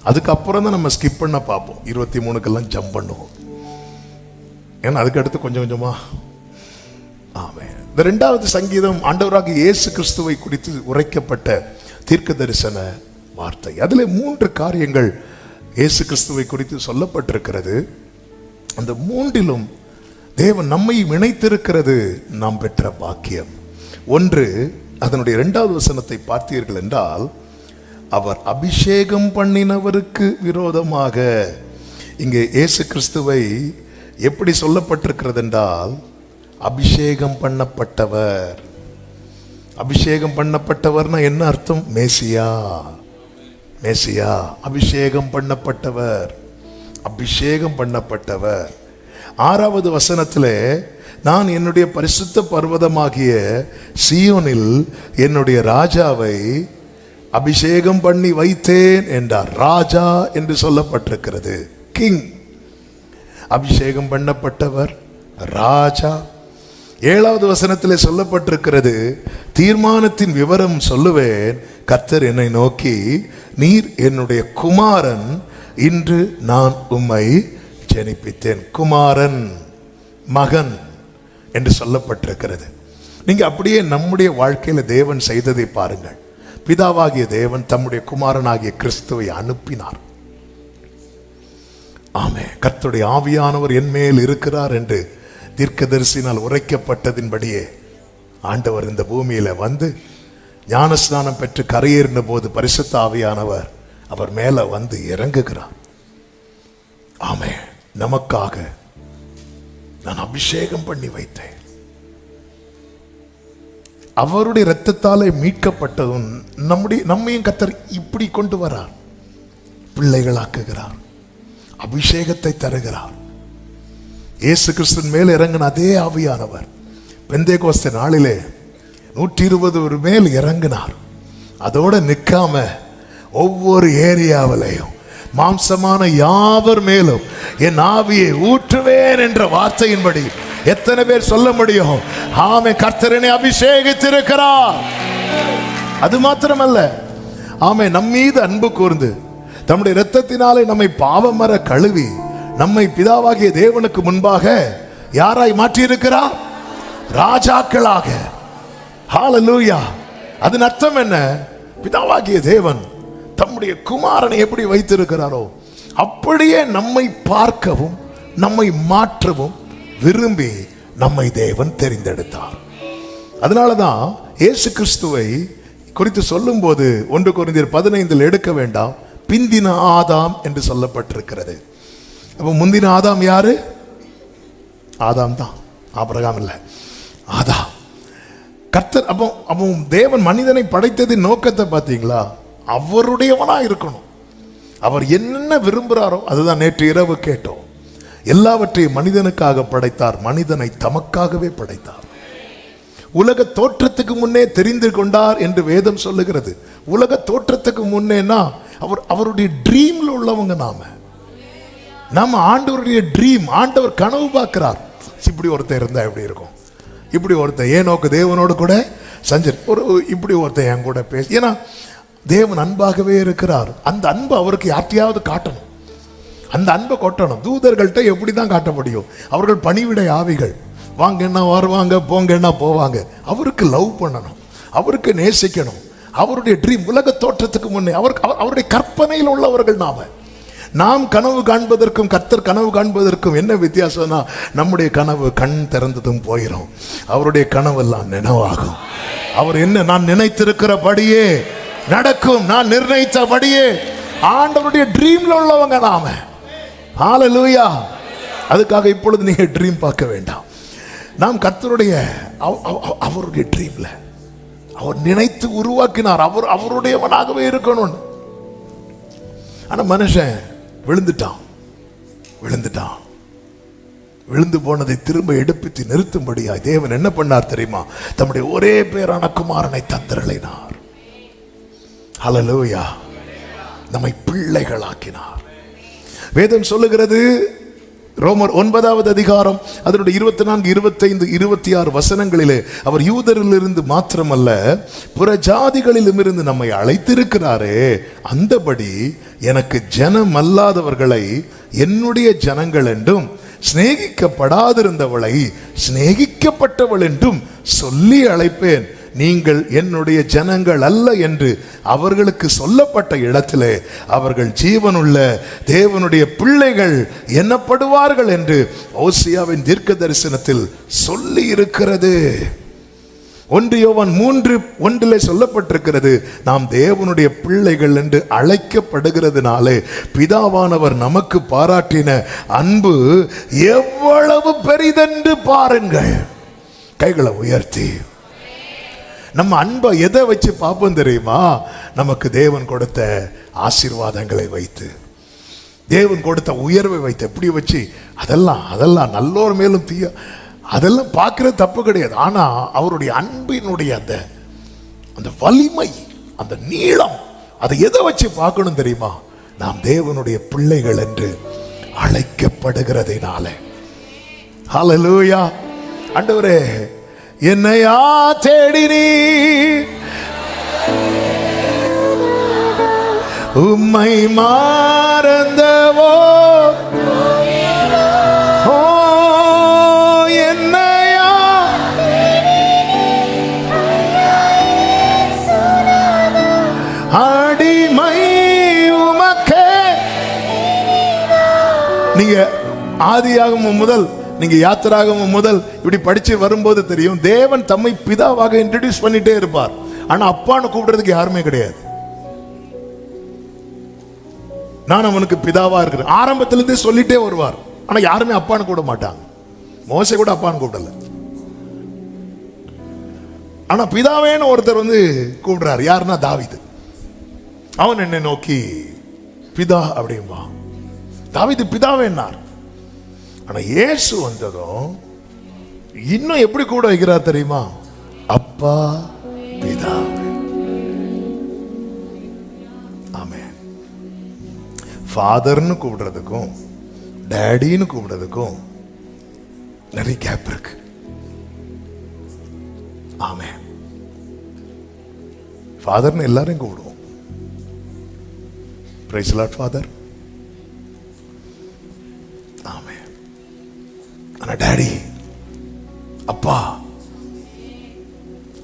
[SPEAKER 1] அதுக்கப்புறம் தான் நம்ம ஸ்கிப் பண்ண பார்ப்போம். 23க்கெல்லாம் ஜம்ப் பண்ணுவோம். ஏன்னா அதுக்கு அடுத்து கொஞ்சம் கொஞ்சமா. ஆமென். இந்த 2வது சங்கீதம் ஆண்டவராகிய இயேசு கிறிஸ்துவை குறித்து உரைக்கப்பட்ட தீர்க்க தரிசன வார்த்தை. அதில் 3 காரியங்கள் இயேசு கிறிஸ்துவை குறித்து சொல்லப்பட்டிருக்கிறது. அந்த 3லும் தேவன் நம்மை இணைத்திருக்கிறது நாம் பெற்ற பாக்கியம். ஒன்று, அதனுடைய 2வது வசனத்தை பார்த்தீர்கள் என்றால், அவர் அபிஷேகம் பண்ணினவருக்கு விரோதமாக. இங்கே இயேசு கிறிஸ்துவை எப்படி சொல்லப்பட்டிருக்கிறது என்றால், அபிஷேகம் பண்ணப்பட்டவர். அபிஷேகம் பண்ணப்பட்டவர்னா என்ன அர்த்தம்? மேசியா. மேசியா அபிஷேகம் பண்ணப்பட்டவர், அபிஷேகம் பண்ணப்பட்டவர். 6வது வசனத்திலே, நான் என்னுடைய பரிசுத்த பர்வதமாகிய சீயோனில் என்னுடைய ராஜாவை அபிஷேகம் பண்ணி வைத்தேன் என்றார். ராஜா என்று சொல்லப்பட்டிருக்கிறது, கிங். அபிஷேகம் பண்ணப்பட்டவர், ராஜா. 7வது வசனத்திலே சொல்லப்பட்டிருக்கிறது, தீர்மானத்தின் விவரம் சொல்லுவேன். கர்த்தர் என்னை நோக்கி, நீர் என்னுடைய குமாரன், இன்று நான் உம்மை ஜெனிப்பித்தேன். குமாரன், மகன் என்று சொல்லப்பட்டிருக்கிறது. நீங்க அப்படியே நம்முடைய வாழ்க்கையில தேவன் செய்ததை பாருங்கள். பிதாவாகிய தேவன் தம்முடைய குமாரனாகிய கிறிஸ்துவை அனுப்பினார். ஆமே. கர்த்தருடைய ஆவியானவர் என் மேல் இருக்கிறார் என்று தீர்க்கதரிசினால் உரைக்கப்பட்டதின்படியே ஆண்டவர் இந்த பூமியில வந்து ஞானஸ்நானம் பெற்று கரையேறின போது பரிசுத்த ஆவியானவர் அவர் மேல வந்து இறங்குகிறார். ஆமே. நமக்காக நான் அபிஷேகம் பண்ணி வைத்தேன். அவருடைய இரத்தத்தாலே மீட்கப்பட்டதும் நம்மையும் கர்த்தர் இப்படி கொண்டு வரார், பிள்ளைகளாக்குகிறார், அபிஷேகத்தை தருகிறார். இயேசு கிறிஸ்துவின் மேல் இறங்கின அதே ஆவியானவர் பெந்தேகோஸ்தே நாளிலே 120 மேல் இறங்கினார். அதோட நிற்காம ஒவ்வொரு ஏரியாவிலையும் மாம்சமான யாவர் மேலும் என் ஆவியை ஊற்றுவேன் என்ற வார்த்தையின்படி எத்தனை பேர் சொல்ல முடியும்? ஆமே. கர்த்தரனை அபிஷேகித்திருக்கிறார். அது மாத்திரமல்ல, ஆமே, நம்மீது அன்பு கூர்ந்து தம்முடைய இரத்தத்தினாலே நம்மை பாவமர கழுவி நம்மை பிதாவாகிய தேவனுக்கு முன்பாக யாராய் மாற்றியிருக்கிறார்? ராஜாக்களாக. ஹல்லேலூயா. அதன் அர்த்தம் என்ன? பிதாவாகிய தேவன் தம்முடைய குமாரனை எப்படி வைத்திருக்கிறாரோ அப்படியே நம்மை பார்க்கவும் நம்மை மாற்றவும் விரும்பி நம்மை தேவன் தெரிந்தெடுத்தார். அதனாலதான் இயேசு கிறிஸ்துவை குறித்து சொல்லும் போது 1 கொரிந்தியர் 15 எடுக்க வேண்டாம், பிந்தின ஆதாம் என்று சொல்லப்பட்டிருக்கிறது. அப்ப முந்தின ஆதாம் யாரு? ஆதாம் தான், ஆபிரகாம் இல்ல, ஆதாம். கர்த்தர் அப்போ தேவன் மனிதனை படைத்ததின் நோக்கத்தை பார்த்தீங்களா? அவருடையவனா இருக்கணும். அவர் என்ன விரும்புகிறாரோ அதுதான் நேற்று இரவு கேட்டோம். எல்லாவற்றையும் மனிதனுக்காக படைத்தார், மனிதனை தமக்காகவே படைத்தார். உலக தோற்றத்துக்கு முன்னே தெரிந்து கொண்டார் என்று வேதம் சொல்லுகிறது. உலக தோற்றத்துக்கு முன்னேனா அவருடைய ட்ரீம்ல உள்ளவங்க நாம ஆண்டவருடைய ட்ரீம். ஆண்டவர் கனவு பார்க்கிறார். இப்படி ஒருத்தர் இருந்தா எப்படி இருக்கும், இப்படி ஒருத்தர் ஏனோக்கு தேவனோடு கூட இப்படி ஒருத்தர் என் கூட பேச. ஏன்னா தேவன் அன்பாகவே இருக்கிறார். அந்த அன்பு அவருக்கு யார்ட்டையாவது காட்டணும், அந்த அன்பை கொட்டணும். தூதர்கள்ட்ட எப்படி தான் காட்ட முடியும்? அவர்கள் பணிவிடை ஆவிகள், வாங்கன்னா வருவாங்க, போங்கன்னா போவாங்க. அவருக்கு லவ் பண்ணணும், அவருக்கு நேசிக்கணும். அவருடைய ட்ரீம் உலக தோற்றத்துக்கு முன்னே அவருடைய கற்பனையில் உள்ளவர்கள் நாம் கனவு காண்பதற்கும் கர்த்தர் கனவு காண்பதற்கும் என்ன வித்தியாசம்னா, நம்முடைய கனவு கண் திறந்ததும் போயிடும், அவருடைய கனவெல்லாம் நினைவாகும். அவர் என்ன, நான் நினைத்திருக்கிறபடியே நடக்கும், நான் நிர்ணயித்தபடியே. ஆண்டவருடைய ட்ரீம்ல உள்ளவங்க நாம. ஹல்லேலூயா. அதுக்காக இப்பொழுது நீங்க ட்ரீம் பார்க்க வேண்டாம். நாம் கர்த்தருடைய அவருடைய ட்ரீம்ல அவர் நினைத்து உருவாக்கினார். அவருடையவனாகவே இருக்கணும். ஆனா மனுஷன் விழுந்து போனதை திரும்ப எடுப்பித்து நிறுத்தும்படியாய் தேவன் என்ன பண்ணார் தெரியுமா? தம்முடைய ஒரே பேரான குமாரனை தந்தருளினார். ஹல்லேலூயா. நம்மை பிள்ளைகளாக்கினார். வேதம் சொல்லுகிறது, ரோமர் 9வது அதிகாரம் அதனுடைய 24, 25, 26 வசனங்களிலே, அவர் யூதரிலிருந்து மாத்திரமல்ல புற ஜாதிகளிலும் இருந்து நம்மை அழைத்திருக்கிறாரே, அந்தபடி எனக்கு ஜனம் அல்லாதவர்களை என்னுடைய ஜனங்கள் என்றும் சிநேகிக்கப்படாதிருந்தவளை சிநேகிக்கப்பட்டவள் என்றும் சொல்லி அழைப்பேன். நீங்கள் என்னுடைய ஜனங்கள் அல்ல என்று அவர்களுக்கு சொல்லப்பட்ட இடத்திலே அவர்கள் ஜீவனுள்ள தேவனுடைய பிள்ளைகள் எண்ணப்படுவார்கள் என்று ஓசியாவின் தீர்க்க தரிசனத்தில் சொல்லி இருக்கிறது. 1 யோவான் 3:1 சொல்லப்பட்டிருக்கிறது, நாம் தேவனுடைய பிள்ளைகள் என்று அழைக்கப்படுகிறதுனாலே பிதாவானவர் நமக்கு பாராட்டின அன்பு எவ்வளவு பெரிதென்று பாருங்கள். கைகளை உயர்த்தி நம்ம அன்பை எதை வச்சு பார்ப்போம் தெரியுமா? நமக்கு தேவன் கொடுத்த ஆசீர்வாதங்களை வைத்து, தேவன் கொடுத்த உயர்வை வைத்து, எப்படி வச்சு அதெல்லாம் நல்லோர் மேலும் தீய அதெல்லாம் பார்க்கறது தப்பு கிடையாது. ஆனா அவருடைய அன்பினுடைய அந்த வலிமை, அந்த நீளம், அதை எதை வச்சு பார்க்கணும் தெரியுமா? நாம் தேவனுடைய பிள்ளைகள் என்று அழைக்கப்படுகிறதுனால. ஹல்லேலூயா. ஆண்டவரே, என்னையா தேடினீ, உம்மை மறந்தவோ என்னையா அடிமை உமக்கே. நீங்க ஆதியாகமம் முதல், நீங்க யாத்திராகமம் முதல் இப்படி படிச்சு வரும்போது தெரியும், தேவன் தம்மை பிதாவாக இன்ட்ரோடியூஸ் பண்ணிட்டே இருப்பார். ஆனா அப்பான்னு கூப்பிடுறதுக்கு யாருமே கிடையாது. நான் அவனுக்கு பிதாவா இருக்கிறேன் ஆரம்பத்திலிருந்தே சொல்லிட்டே வருவார். ஆனா யாருமே அப்பான்னு கூட மாட்டாங்க. மோசே கூட அப்பான்னு கூப்பிடல. ஆனா பிதாவேன்னு ஒருத்தர் கூப்பிடுறாரு. யாருன்னா தாவீது. அவன் என்னை நோக்கி பிதா அப்படிம்பா. தாவீது பிதாவேன்னார். ஆனா இயேசு வந்ததும் இன்னும் எப்படி கூட வைக்கிறார் தெரியுமா? அப்பா பிதா. ஆமென். ஃபாதர்னு கூப்பிடுறதுக்கும் டேடின்னு கூப்பிடுறதுக்கும் நிறைய கேப் இருக்கு. ஆமென். ஃபாதர்னு எல்லாரையும் கூப்பிடுவோம். Praise Lord Father. ஆமென். ஆனா டாடி, அப்பா.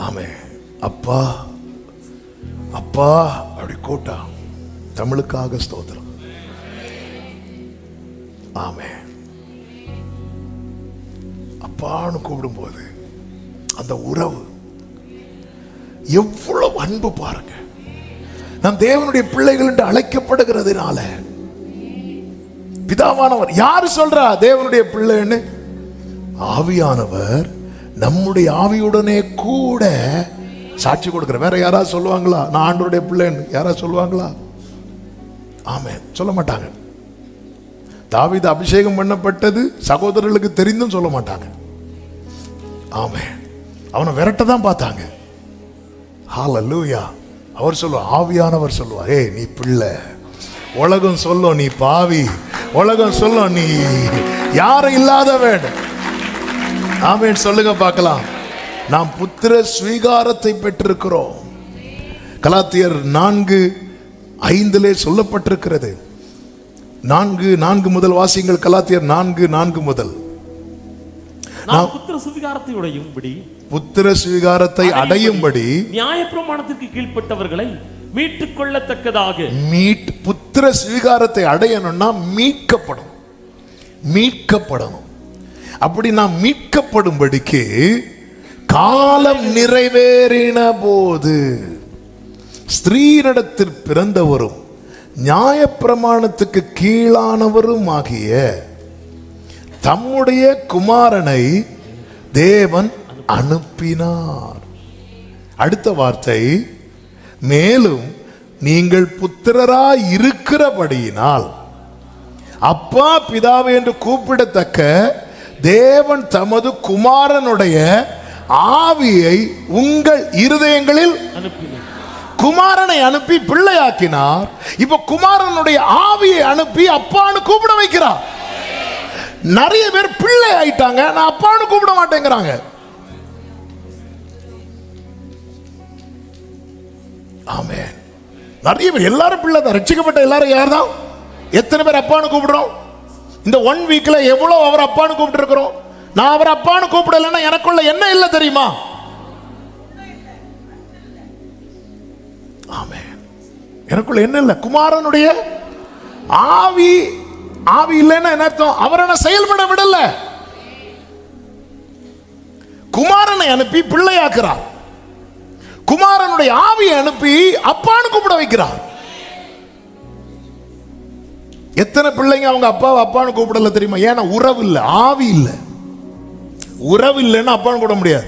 [SPEAKER 1] ஆமென். அப்பா அப்பா அப்படி கூட்டா. தமிழுக்காக ஸ்தோத்திரம். ஆமென். அப்பான்னு கூப்பிடும்போது அந்த உறவு எவ்வளவு அன்பு பாருங்க. நாம் தேவனுடைய பிள்ளைகள் என்று அழைக்கப்படுகிறதுனால பிதாவானவர் யாரு சொல்றா தேவனுடைய பிள்ளைன்னு? ஆவியானவர் நம்முடைய ஆவியுடனே கூட சாட்சி கொடுக்கிற. வேற யாராவது சொல்லுவாங்களா நான் ஆண்டவருடைய பிள்ளைன்னு? யாராவது சொல்லுவாங்களா? ஆமென், சொல்ல மாட்டாங்க. தாவீது அபிஷேகம் பண்ணப்பட்டது சகோதரர்களுக்கு தெரிந்தும் சொல்ல மாட்டாங்க. ஆமென். அவனை விரட்ட தான் பார்த்தாங்க. ஹல்லேலூயா. அவர் சொல்லுவார், ஆவியானவர் சொல்லுவார், ஏய் நீ பிள்ளை. உலகம் சொல்லும் நீ பாவி, உலகம் சொல்லும் நீ யாரும் இல்லாதவன். ஆமென், சொல்லுங்க பார்க்கலாம். நாம் புத்திர ஸ்வீகாரத்தை பெற்றிருக்கிறோம். கலாத்தியர் 4:5 சொல்லப்பட்டிருக்கிறது. 4:4 முதல் வாசியுங்கள். கலாத்தியர் 4:4 முதல்.
[SPEAKER 2] நாம் புத்திர சுவிகாரத்தை உடையும்படி,
[SPEAKER 1] புத்திர சுவிகாரத்தை அடையும்படி
[SPEAKER 2] நியாயப்பிரமாணத்திற்கு கீழ்ப்பட்டவர்களை மீட்டுக் கொள்ளத்தக்கதாக.
[SPEAKER 1] புத்திர சுவிகாரத்தை அடையணும்னா மீட்கப்படும், மீட்கப்படணும். அப்படி நாம் மீட்கப்படும்படிக்கு காலம் நிறைவேறின போது ஸ்திரீனிடத்தில் பிறந்தவரும் நியாயப்பிரமாணத்துக்கு கீழானவரும் ஆகிய தம்முடைய குமாரனை தேவன் அனுப்பினார். அடுத்த வார்த்தை, மேலும் நீங்கள் புத்திரராய் இருக்கிறபடியினால் அப்பா பிதாவே என்று கூப்பிடத்தக்க தேவன் தமது குமாரனுடைய ஆவியை உங்கள் இருதயங்களில்
[SPEAKER 2] அனுப்பினார்.
[SPEAKER 1] குமாரனை அனுப்பி பிள்ளையாக்கினார். இப்ப குமாரனுடைய ஆவியை அனுப்பி அப்பான்னு கூப்பிட வைக்கிறார். நிறைய பேர் பிள்ளை ஆயிட்டாங்க, நான் அப்பான்னு கூப்பிட மாட்டேங்கிறாங்க. ஆமென். நிறைய பேர் எல்லாரும் பிள்ளை தான். ரட்சிக்கப்பட்ட எல்லாரும் யார் தான்? எத்தனை பேர் அப்பான்னு கூப்பிடுறோம்? இந்த 1 வீக்ல எவ்வளவு அவர் அப்பான்னு கூப்பிட்டு இருக்கிறோம்? நான் அவர் அப்பான்னு கூப்பிடலன்னா எனக்குள்ள என்ன இல்லை தெரியுமா? ஆமென். எனக்குள்ள என்ன இல்லை? குமாரனுடைய ஆவி. ஆவி இல்லைன்னா என்ன அர்த்தம்? அவரை செயல்பட விடல. குமாரனை அனுப்பி பிள்ளையாக்குறார். குமாரனுடைய ஆவியை அனுப்பி அப்பான்னு கூப்பிட வைக்கிறார். எத்தனை பிள்ளைங்க அவங்க அப்பாவை அப்பான்னு கூப்பிடல தெரியுமா? ஏன்னா உறவு இல்லை, ஆவி இல்லை. உறவு இல்லைன்னா அப்பான்னு கூப்பிட முடியாது.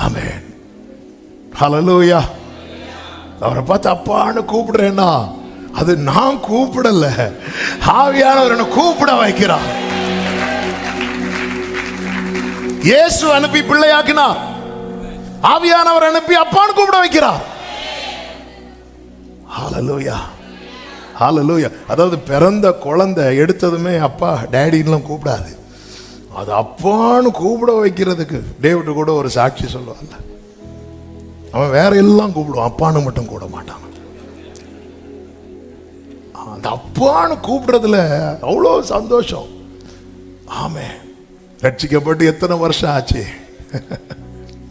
[SPEAKER 1] ஆமென். ஹல்லேலூயா. அவரை பார்த்து அப்பான்னு கூப்பிடுறேன்னா அது நான் கூப்பிடல, ஆவியானவர் என்னை கூப்பிட வைக்கிறார். இயேசு அனுப்பி பிள்ளையாக்கினார், ஆவியானவர் அனுப்பி அப்பான்னு கூப்பிட வைக்கிறார். ஹல்லேலூயா, ஹல்லேலூயா. அதாவது பிறந்த குழந்தை எடுத்ததுமே அப்பா டேடின்லாம் கூப்பிடாது, அது அப்பான்னு கூப்பிட வைக்கிறதுக்கு டேவிட் கூட ஒரு சாட்சி சொல்லுவாங்க. அவன் வேற எல்லாம் கூப்பிடுவான், அப்பான்னு மட்டும் கூட மாட்டான். அந்த அப்பான்னு கூப்பிடுறதுல அவ்வளோ சந்தோஷம். ஆமே. ரட்சிக்கப்பட்டு எத்தனை வருஷம் ஆச்சு?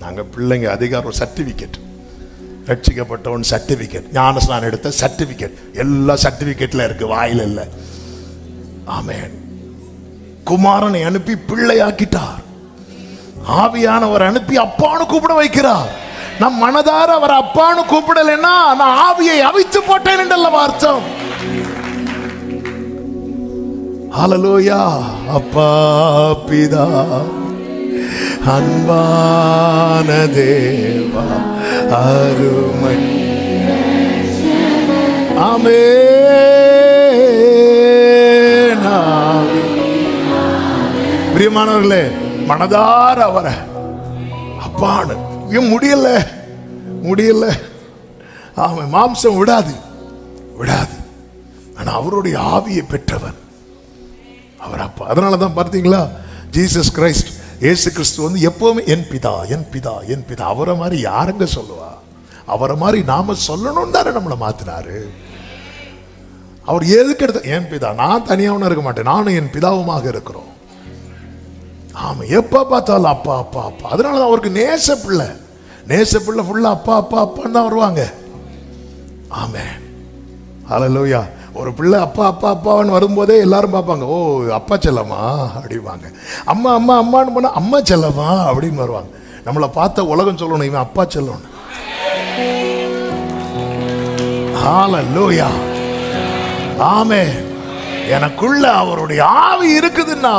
[SPEAKER 1] நாங்கள் பிள்ளைங்க அதிகாரம் சர்டிஃபிகேட், ரட்சிக்கப்பட்டவன் சர்டிஃபிகேட், ஞானஸ்நானம் எடுத்த சர்டிஃபிகேட், எல்லா சர்டிஃபிகேட்ல இருக்கு, வாயில் இல்லை. ஆமென். குமாரனை அனுப்பி பிள்ளையாக்கிட்டார், ஆவியானவர் அனுப்பி அப்பான்னு கூப்பிட வைக்கிறார். நம் மனதார அவர் அப்பான்னு கூப்பிடலைன்னா நான் ஆவியை அவித்து போட்டேன் என்றல்ல அர்த்தம். ஹல்லேலூயா. அப்பா பிதா அன்பான தேவா அருமை. ஆமென். பிரியமானவர்களே, மனதார அவரை அப்பான்னு முடியல முடியல. ஆமா, மாம்சம் விடாது விடாது. ஆனா அவருடைய ஆவியை பெற்றவன் அவர் அப்பா. அதனாலதான் பார்த்தீங்களா, ஜீசஸ் கிரைஸ்ட், இயேசு கிறிஸ்து வந்து எப்பவுமே என் பிதா என் பிதா என் பிதா. அவரை மாதிரி யாருங்க சொல்லுவா? அவரை மாதிரி நாம சொல்லணும்னு தானே நம்மளை மாத்தினாரு. அவர் எதுக்கு எடுத்த என் பிதா? நான் தனியாவும் இருக்க மாட்டேன், நானும் என் பிதாவுமாக இருக்கிறோம். ஆமா, எப்ப பார்த்தாலும் அப்பா அப்பா அப்பா. அதனாலதான் அவருக்கு நேச பிள்ளை. நேச பிள்ளை ஃபுல்லா அப்பா அப்பா அப்பான்னு தான் வருவாங்க. ஆமென், ஹல்லேலூயா. ஒரு பிள்ளை அப்பா அப்பா அப்பான்னு வரும்போதே எல்லாரும் பார்ப்பாங்க, ஓ அப்பா செல்லமா அப்படிம்பாங்க. அம்மா அம்மா அம்மான்னு போனா அம்மா செல்லமா அப்படின்னு வருவாங்க. நம்மளை பார்த்த உலகம் சொல்லணும், இவன் அப்பா செல்லணும். ஹல்லேலூயா, ஆமென். எனக்குள்ள அவருடைய ஆவி இருக்குதுன்னா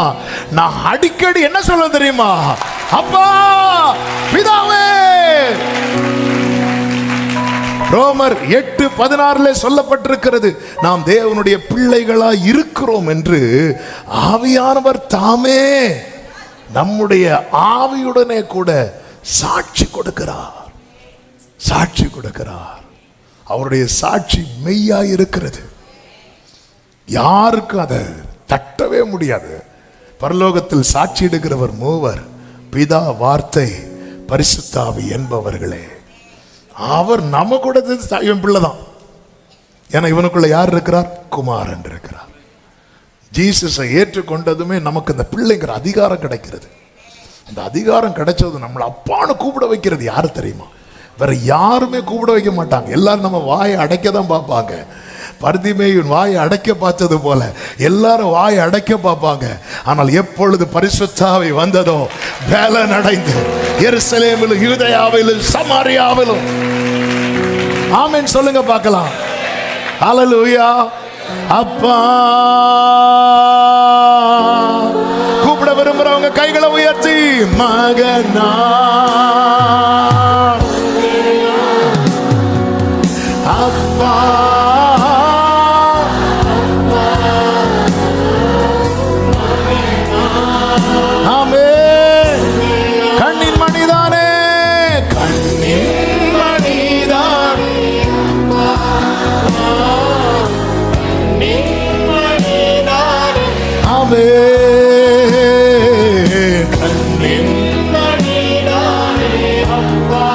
[SPEAKER 1] நான் அடிக்கடி என்ன சொல்ல தெரியுமா? அப்பா பிதாவே. ரோமர் 8:16 சொல்லப்பட்டிருக்கிறது, நாம் தேவனுடைய பிள்ளைகளா இருக்கிறோம் என்று ஆவியானவர் தாமே நம்முடைய ஆவியுடனே கூட சாட்சி கொடுக்கிறார். சாட்சி கொடுக்கிறார். அவருடைய சாட்சி மெய்யாய் இருக்கிறது. யாருக்கும் அதை தட்டவே முடியாது. பரலோகத்தில் சாட்சி எடுக்கிறவர் மூவர், பிதா, வார்த்தை, பரிசுத்த ஆவி என்பவர்களே. அவர் நம்ம கூட இவன் பிள்ளைதான். ஏன்னா இவனுக்குள்ள யார் இருக்கிறார்? குமாரன் இருக்கிறார். ஜீசஸை ஏற்றுக்கொண்டதுமே நமக்கு இந்த பிள்ளைங்கிற அதிகாரம் கிடைக்கிறது. அந்த அதிகாரம் கிடைச்சது நம்மளை அப்பான்னு கூப்பிட வைக்கிறது யாரு தெரியுமா? வேற யாருமே கூப்பிட வைக்க மாட்டாங்க. எல்லாரும் நம்ம வாயை அடைக்க தான் பார்ப்பாங்க. பர்திமேயின் வாயை அடைக்க பார்த்தது போல எல்லாரும் வாயை அடைக்க பார்ப்பாங்க. ஆனால் எப்பொழுது பரிசுத்த ஆவி வந்ததோ பலன் அடைந்து எருசலேமிலும் யூதேயாவிலும் சமாரியாவிலும், ஆமென் சொல்லுங்க பார்க்கலாம். ஹல்லேலூயா. அப்பா கூப்பிட விரும்புறவங்க கைகளை உயர்த்தி, மகனா அப்பா, கண்ணின் மணிதானே, கண்ணின் மணிதான். ஆமே கண்ணின் மணிதானே அப்பா.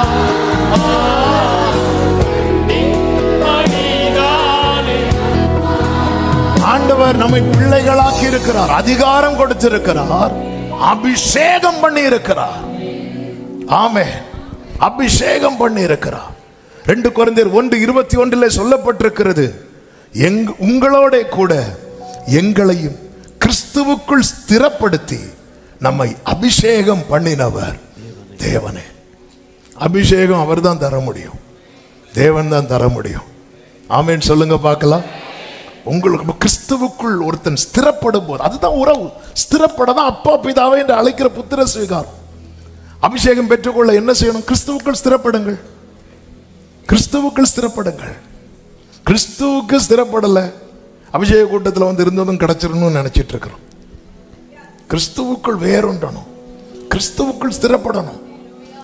[SPEAKER 1] ஆண்டவர் நம்மை பிள்ளைகளாக்கி இருக்கிறார், அதிகாரம் கொடுத்திருக்கிறார், அபிஷேகம் பண்ணி இருக்கிறார். ஆமென், அபிஷேகம் பண்ணி இருக்கிறார். 2 கொரிந்தியர் 1:21 சொல்லப்பட்டிருக்கிறது, உங்களோட கூட எங்களையும் கிறிஸ்துவுக்குள் ஸ்திரப்படுத்தி நம்மை அபிஷேகம் பண்ணினவர் தேவனே. அபிஷேகம் அவர் தான் தர முடியும், தேவன் தான் தர முடியும். ஆமென் சொல்லுங்க பார்க்கலாம். உங்களுக்கு கிறிஸ்துவுக்குள் ஒருத்தன் ஸ்திரப்படும் போது, அதுதான் உறவு. ஸ்திரப்பட தான் அப்பா பிதாவை என்று அழைக்கிற புத்திர ஸ்வீகாரம். அபிஷேகம் பெற்றுக்கொள்ள என்ன செய்யணும்? கிறிஸ்துவுக்குள் ஸ்திரப்படுங்கள். கிறிஸ்துவுக்குள் ஸ்திரப்படுங்கள். கிறிஸ்துவுக்கு ஸ்திரப்படல அபிஷேக கூட்டத்தில் வந்து இருந்ததும் கிடைச்சிடணும்னு நினைச்சிட்டு இருக்கிறோம். கிறிஸ்துவுக்குள் வேறுண்டணும், கிறிஸ்துவுக்குள் ஸ்திரப்படணும்.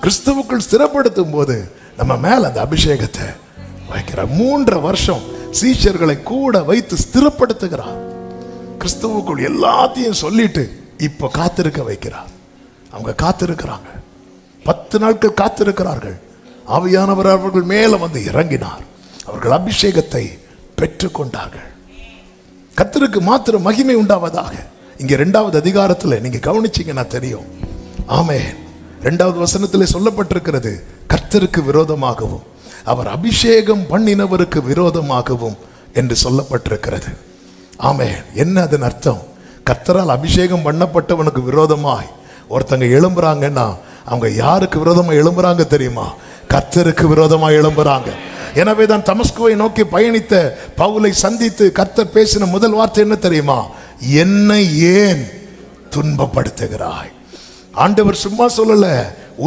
[SPEAKER 1] கிறிஸ்துவுக்குள் ஸ்திரப்படுத்தும் போது நம்ம மேல அந்த அபிஷேகத்தை வைக்கிறார். 3 வருஷம் சீஷர்களை கூட வைத்து ஸ்திரப்படுத்துகிறார். கிறிஸ்துவுக்குள் எல்லாத்தையும் சொல்லிட்டு இப்ப காத்திருக்க வைக்கிறார். அவங்க காத்திருக்கிறாங்க. 10 நாட்கள் காத்திருக்கிறார்கள். ஆவியானவர் அவர்கள் மேல வந்து இறங்கினார். அவர்கள் அபிஷேகத்தை பெற்றுக் கொண்டார்கள். கர்த்தருக்கு மாத்திரம் மகிமை உண்டாவதாக. இங்க 2வது அதிகாரத்தில் நீங்க கவனிச்சீங்கன்னா தெரியும். ஆமென். 2வது வசனத்தில் சொல்லப்பட்டிருக்கிறது, கர்த்தருக்கு விரோதமாகவும் அவர் அபிஷேகம் பண்ணினவருக்கு விரோதமாகவும் என்று சொல்லப்பட்டிருக்கிறது. ஆமென். என்ன அதன் அர்த்தம்? கர்த்தரால் அபிஷேகம் பண்ணப்பட்டவனுக்கு விரோதமாய் ஒருத்தங்க எழும்புறாங்கன்னா அவங்க யாருக்கு விரோதமா எழும்புறாங்க தெரியுமா? கர்த்தருக்கு விரோதமா எழும்புறாங்க. எனவே தான் தமஸ்குவை நோக்கி பயணித்த பவுலை சந்தித்து கர்த்தர் பேசின முதல் வார்த்தை என்ன தெரியுமா? என்னை ஏன் துன்பப்படுத்துகிறாய்? ஆண்டவர் சும்மா சொல்லல,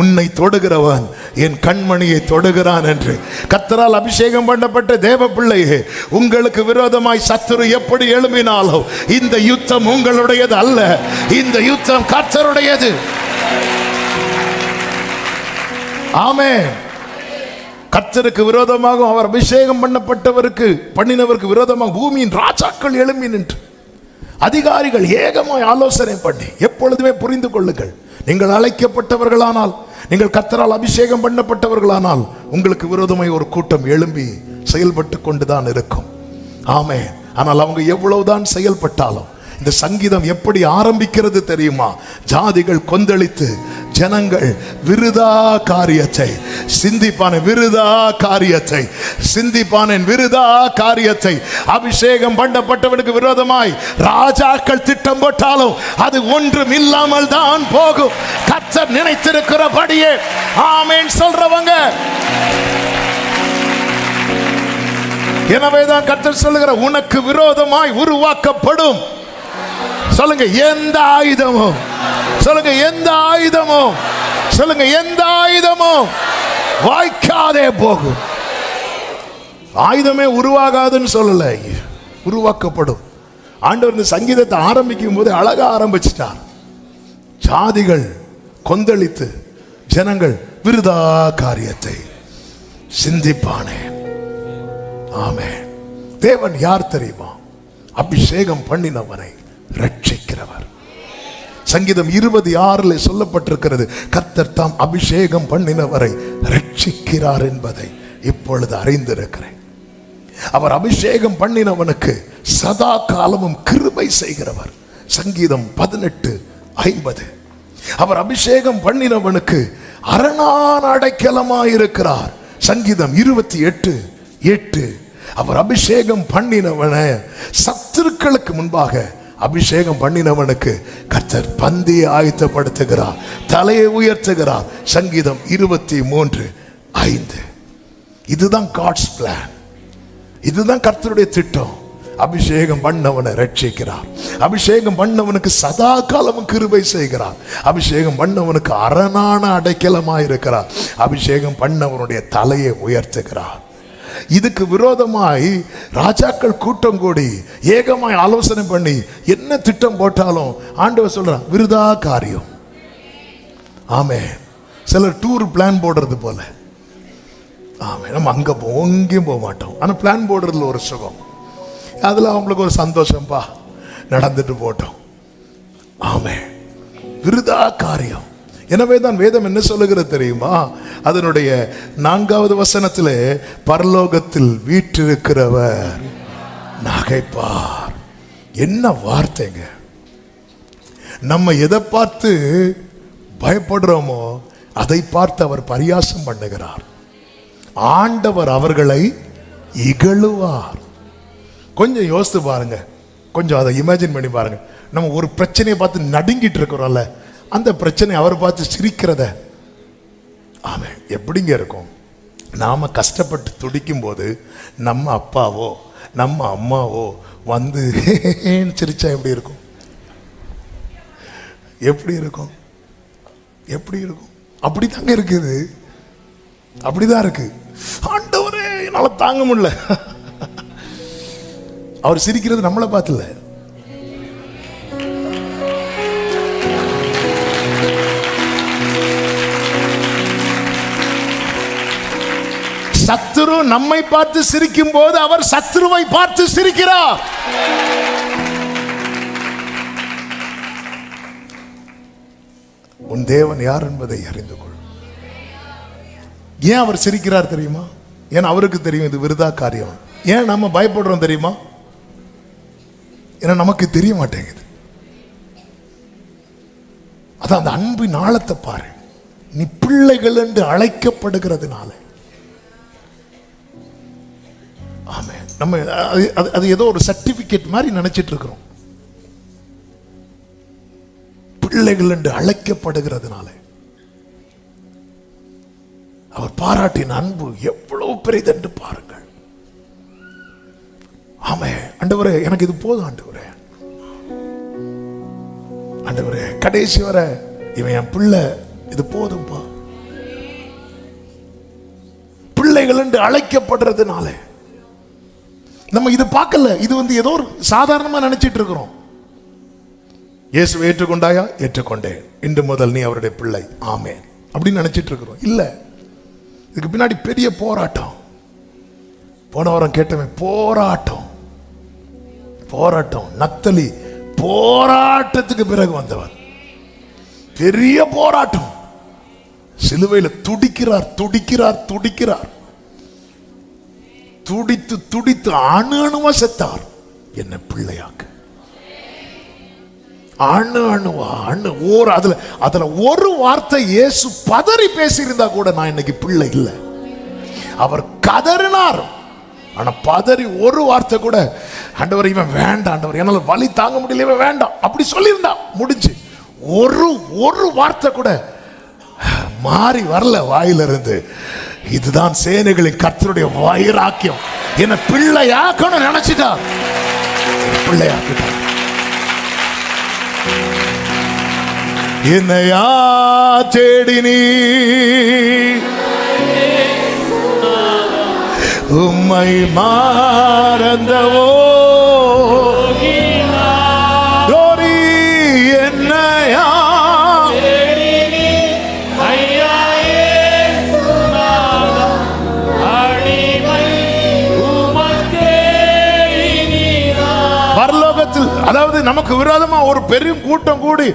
[SPEAKER 1] உன்னை தொடுகிறவன் என் கண்மணியை தொடுகிறான் என்று. கர்த்தரால் அபிஷேகம் பண்ணப்பட்ட தேவ பிள்ளையே, உங்களுக்கு விரோதமாய் சத்துரு எப்படி எழும்பினாலோ இந்த யுத்தம் உங்களுடையது அல்ல, இந்த யுத்தம் கர்த்தருடையது. ஆமென். கர்த்தருக்கு விரோதமாக அவர் அபிஷேகம் பண்ணினவருக்கு விரோதமாக பூமியின் ராஜாக்கள் எழும்பி நின்று அதிகாரிகள் ஏகமாய் ஆலோசனை பண்ணி, எப்பொழுதுமே புரிந்து கொள்ளுங்கள், நீங்கள் அழைக்கப்பட்டவர்களானால், நீங்கள் கர்த்தரால் அபிஷேகம் பண்ணப்பட்டவர்களானால் உங்களுக்கு விரோதமாய் ஒரு கூட்டம் எழும்பி செயல்பட்டு கொண்டுதான் இருக்கும். ஆமென். ஆனால் அவங்க எவ்வளவுதான் செயல்பட்டாலும், இந்த சங்கீதம் எப்படி ஆரம்பிக்கிறது தெரியுமா? ஜாதிகள் கொந்தளித்து ஜனங்கள் விருதா காரியத்தை சிந்திப்பான விருதா காரியத்தை சிந்திப்பானின் விருதா காரியத்தை அபிஷேகம் பண்ணப்பட்டவனுக்கு விரோதமாய் ராஜாக்கள் திட்டம் போட்டாலும் அது ஒன்றும் இல்லாமல் தான் போகும். கர்த்தர் நினைத்திருக்கிறபடியே ஆமென் சொல்றவங்க. எனவேதான் கர்த்தர் சொல்லுகிற உனக்கு விரோதமாய் உருவாக்கப்படும், சொல்லுங்க எந்த ஆயுதமும், சொல்லுங்க எந்த ஆயுதமும், சொல்லுங்க எந்த ஆயுதமும் வாய்க்காதே போகும். ஆயுதமே உருவாகாதுன்னு சொல்லல, உருவாக்கப்படும். ஆண்டவர் இந்த சங்கீதத்தை ஆரம்பிக்கும் போது அழகா ஆரம்பிச்சிட்டார். ஜாதிகள் கொந்தளித்து ஜனங்கள் விருதா காரியத்தை சிந்திப்பானே. ஆமென். தேவன் யார் தெரியுமா? அபிஷேகம் பண்ணினவனை ரட்சிக்கிறவர். சங்கீதம் 26 சொல்லப்பட்டிருக்கிறது, கர்த்தர் தாம் அபிஷேகம் பண்ணினவரை ரட்சிக்கிறார் என்பதை இப்பொழுது அறிந்திருக்கிறேன். அவர் அபிஷேகம் பண்ணினவனுக்கு சதா காலமும் கிருபை செய்கிறவர். சங்கீதம் 18:50. அவர் அபிஷேகம் பண்ணினவனுக்கு அரணான அடைக்கலமாயிருக்கிறார். சங்கீதம் 28:8. அவர் அபிஷேகம் பண்ணினவன சத்துருக்களுக்கு முன்பாக அபிஷேகம் பண்ணினவனுக்கு கர்த்தர் பந்தியை ஆயத்தப்படுத்துகிறார், தலையை உயர்த்துகிறார். சங்கீதம் 23:5. இதுதான் காட்ஸ் பிளான், இதுதான் கர்த்தருடைய திட்டம். அபிஷேகம் பண்ணவனை ரட்சிக்கிறார், அபிஷேகம் பண்ணவனுக்கு சதா காலமும் கிருபை செய்கிறார், அபிஷேகம் பண்ணவனுக்கு அரணான அடைக்கலமாயிருக்கிறார், அபிஷேகம் பண்ணவனுடைய தலையை உயர்த்துகிறார். இதுக்கு விரோதமாய் ராஜாக்கள் கூட்டம் கூடி ஏகமாய் ஆலோசனை பண்ணி என்ன திட்டம் போட்டாலும் ஆண்டவர் சொல்றான் விருதா காரியம். ஆமே. சிலர் டூர் பிளான் போடுறது போல, ஆமே, நம்ம அங்க போவோம் எங்கேயும் போக மாட்டோம், ஆனா பிளான் போடுறதுல ஒரு சுகம், அதுல அவங்களுக்கு ஒரு சந்தோஷம்பா, நடந்துட்டு போட்டோம். ஆமே, விருதா காரியம். எனவே தான் வேதம் என்ன சொல்லுகிறது தெரியுமா? அதனுடைய 4வது வசனத்திலே பரலோகத்தில் வீற்றிருக்கிறவர் நகைப்பார். என்ன வார்த்தைங்க! நம்ம எதை பார்த்து பயப்படுறோமோ அதை பார்த்து அவர் பரியாசம் பண்ணுகிறார். ஆண்டவர் அவர்களை இகழுவார். கொஞ்சம் யோசித்து பாருங்க, கொஞ்சம் அதை இமேஜின் பண்ணி பாருங்க. நம்ம ஒரு பிரச்சனையை பார்த்து நடுங்கிட்டு இருக்கிறோம்ல, அந்த பிரச்சனை அவர் பார்த்து சிரிக்கிறத, ஆமே, எப்படிங்க இருக்கும்? நாம கஷ்டப்பட்டு துடிக்கும் போது நம்ம அப்பாவோ நம்ம அம்மாவோ வந்து சிரிச்சா எப்படி இருக்கும்? எப்படி இருக்கும்? எப்படி இருக்கும்? அப்படித்தாங்க இருக்குது, அப்படிதான் இருக்கு. ஆண்டவரே என்னால தாங்க முடியல. அவர் சிரிக்கிறது நம்மளை பார்த்துல. சத்துரு நம்மை பார்த்து சிரிக்கும் போது அவர் சத்துருவை பார்த்து சிரிக்கிறார். உன் தேவன் யார் என்பதை அறிந்து கொள். ஏன் அவர் சிரிக்கிறார் தெரியுமா? ஏன் அவருக்கு தெரியும் இது விருதா காரியம். ஏன் நம்ம பயப்படுறோம் தெரியுமா? ஏன்னா நமக்கு தெரிய மாட்டேங்குது. அதான் அந்த அன்பின் ஆழத்தை பாரு. நீ பிள்ளைகள் என்று அழைக்கப்படுகிறதுனால, ஆமே, நம்ம அது ஏதோ ஒரு சர்டிபிகேட் மாதிரி நினைச்சிட்டு இருக்கிறோம். பிள்ளைகள் என்று அழைக்கப்படுகிறதுனால அவர் பாராட்டின அன்பு எவ்வளவு பெரியது என்று பாருங்கள். ஆமே, ஆண்டவரே எனக்கு இது போதும், ஆண்டவரே, ஆண்டவரே கடைசி வரை இவன் என் பிள்ளை, இது போதும்பா. பிள்ளைகள் என்று அழைக்கப்படுறதுனால நம்ம இது பார்க்கல, இது ஏதோ ஒரு சாதாரணமா நினைச்சிட்டு இருக்கிறோம். இயேசுவை ஏற்றுக்கொண்டாயா? ஏற்றுக்கொண்டேன், இன்று முதல் நீ அவருடைய பிள்ளை, ஆமென் அப்படின்னு நினைச்சிட்டு இருக்கிறோம். இல்ல, இதுக்கு பின்னாடி பெரிய போராட்டம். போன வாரம் கேட்டவன் போராட்டம், போராட்டம். நத்தலி போராட்டத்துக்கு பிறகு வந்தவர், பெரிய போராட்டம். சிலுவையில் துடிக்கிறார், துடிக்கிறார், துடிக்கிறார், துடித்து துடித்து அணு அணுவா செத்தார். என்ன பிள்ளையாக்கு. அணு அதுல ஒரு வார்த்தை இயேசு பதறி பேசியிருந்தா கூட நான் இன்னைக்கு பிள்ளை இல்லை. அவர் கதறினார், ஆனா பதறி ஒரு வார்த்தை கூட, ஆண்டவர் இவன் வேண்டாம், ஆண்டவர் என்னால வலி தாங்க முடியல, இவன் வேண்டாம் அப்படி சொல்லியிருந்தா முடிஞ்சு. ஒரு வார்த்தை கூட மாறி வரல வாயிலிருந்து. இதுதான் சேனைகளின் கர்த்தருடைய வைராக்கியம். என்ன பிள்ளையாக்கணும் நினைச்சிட்டா, பிள்ளையாக்கிட்டார். என்னையா தேடினி உம்மை மறந்தவோ லோரி, என்னையா பரலோகத்தில், அதாவது நமக்கு விரோதமா ஒரு பெரிய கூட்டம் கூடி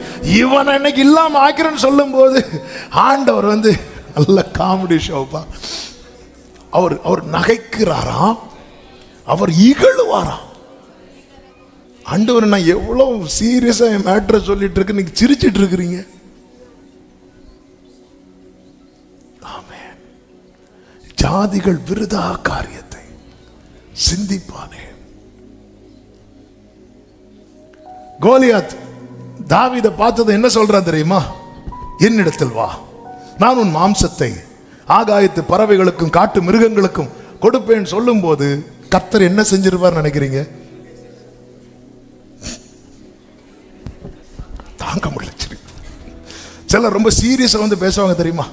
[SPEAKER 1] இவன் இன்னைக்கு இல்லாம ஆக்கிறேன்னு சொல்லும் போது ஆண்டவர் நல்ல காமெடி ஷோப்பா. அவர் நகைக்கிறாராம், அவர் இகழுவாராம். ஆண்டவர் நான் எவ்வளவு சீரியஸா என் மேட்டரை சொல்லிட்டு இருக்கு, நீங்க சிரிச்சிட்டு இருக்கிறீங்க. ஆமென். ஜாதிகள் விருதா காரியத்தை சிந்திப்பானே. கோலியாத் தாவீதை பார்த்தது என்ன சொல்றான் தெரியுமா? என்னிடத்தில் வா, நான் உன் மாம்சத்தை ஆகாயத்து பறவைகளுக்கும் காட்டு மிருகங்களுக்கும் கொடுப்பேன் சொல்லும் போது கர்த்தர் என்ன செஞ்சிருப்பார் நினைக்கிறீங்க? தாங்க முடியல. சிலர் ரொம்ப சீரியஸா பேசுவாங்க தெரியுமா?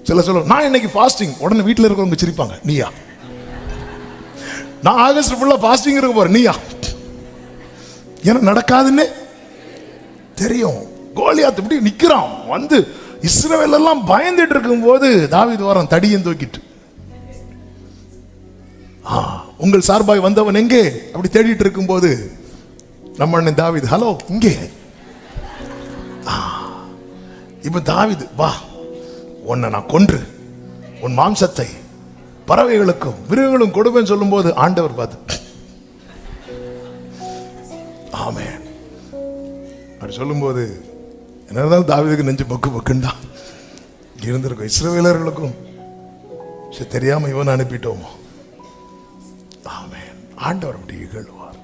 [SPEAKER 1] சில சொல்ல நான் இன்னைக்கு ஃபாஸ்டிங், உடனே வீட்டில் இருக்கவங்க சிரிப்பாங்க, நீயா? நான் ஆகஸ்ட் ஃபுல்லா ஃபாஸ்டிங் இருக்க போறேன், நீயா? ஏன்னா நடக்காதுன்னு தெரியும். கோலியாத் இப்படி நிக்கிறான், இஸ்ரவேல் எல்லாம் பயந்துட்டு இருக்கும் போது தாவீது வரான் தடியன் தூக்கிட்டு. உங்கள் சார்பாய் வந்தவன் எங்கே அப்படி தேடிட்டு இருக்கும் போது நம்ம அண்ணன் தாவீது, ஹலோ இங்கே. இப்ப தாவீது, வா, உன்னை நான் கொன்று உன் மாம்சத்தை பறவைகளுக்கும் மிருகங்களும் கொடுப்பேன்னு சொல்லும் போது ஆண்டவர் பார்த்து, ஆமென் அப்படி சொல்லும் போது என்ன இருந்தாலும் தாவீதுக்கு நெஞ்சு பக்கு பக்குண்டா இருந்திருக்கும். இஸ்ரவேலர்களுக்கும் தெரியாம இவன் அனுப்பிட்டோமோ. ஆமென். ஆண்டவர் அப்படி இகழ்வார்,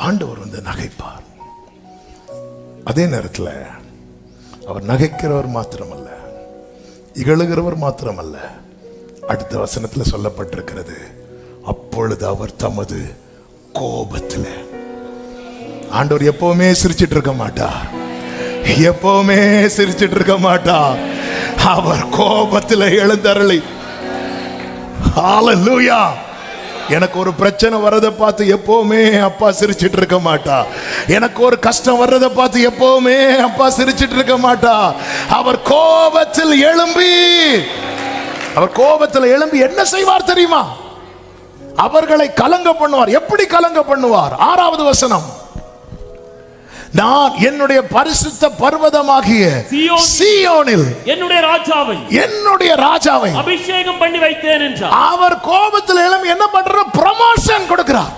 [SPEAKER 1] ஆண்டவர் நகைப்பார். அதே நேரத்தில் அவர் நகைக்கிறவர் மாத்திரமல்ல, இகழுகிறவர் மாத்திரமல்ல. அடுத்த வசனத்தில் சொல்லப்பட்டிருக்கிறது, அப்பொழுது அவர் தமது கோபத்தில், ஆண்டவர் எப்பவுமே சிரிச்சிட்டு இருக்க மாட்டார், எப்பவுமே சிரிச்சிட்டு இருக்க மாட்டார். அவர் கோபத்தில் எழுந்தருளி, ஹல்லேலூயா. எனக்கு ஒரு பிரச்சனை வர்றதை பார்த்து எப்பவுமே அப்பா சிரிச்சிட்டு இருக்க மாட்டா. எனக்கு ஒரு கஷ்டம் வர்றதை பார்த்து எப்பவுமே அப்பா சிரிச்சிட்டு இருக்க மாட்டா. அவர் கோபத்தில் எழும்பி என்ன செய்வார் தெரியுமா? அவர்களை கலங்க பண்ணுவார். எப்படி கலங்க பண்ணுவார்? 6வது வசனம், நான் என்னுடைய பரிசுத்த பர்வதமாகிய சீயோனில் என்னுடைய ராஜாவை
[SPEAKER 2] அபிஷேகம் பண்ணி வைத்தேன் என்றார்.
[SPEAKER 1] அவர் கோபத்தில் எழும்பி என்ன பண்றார்? ப்ரமோஷன் கொடுக்கிறார்,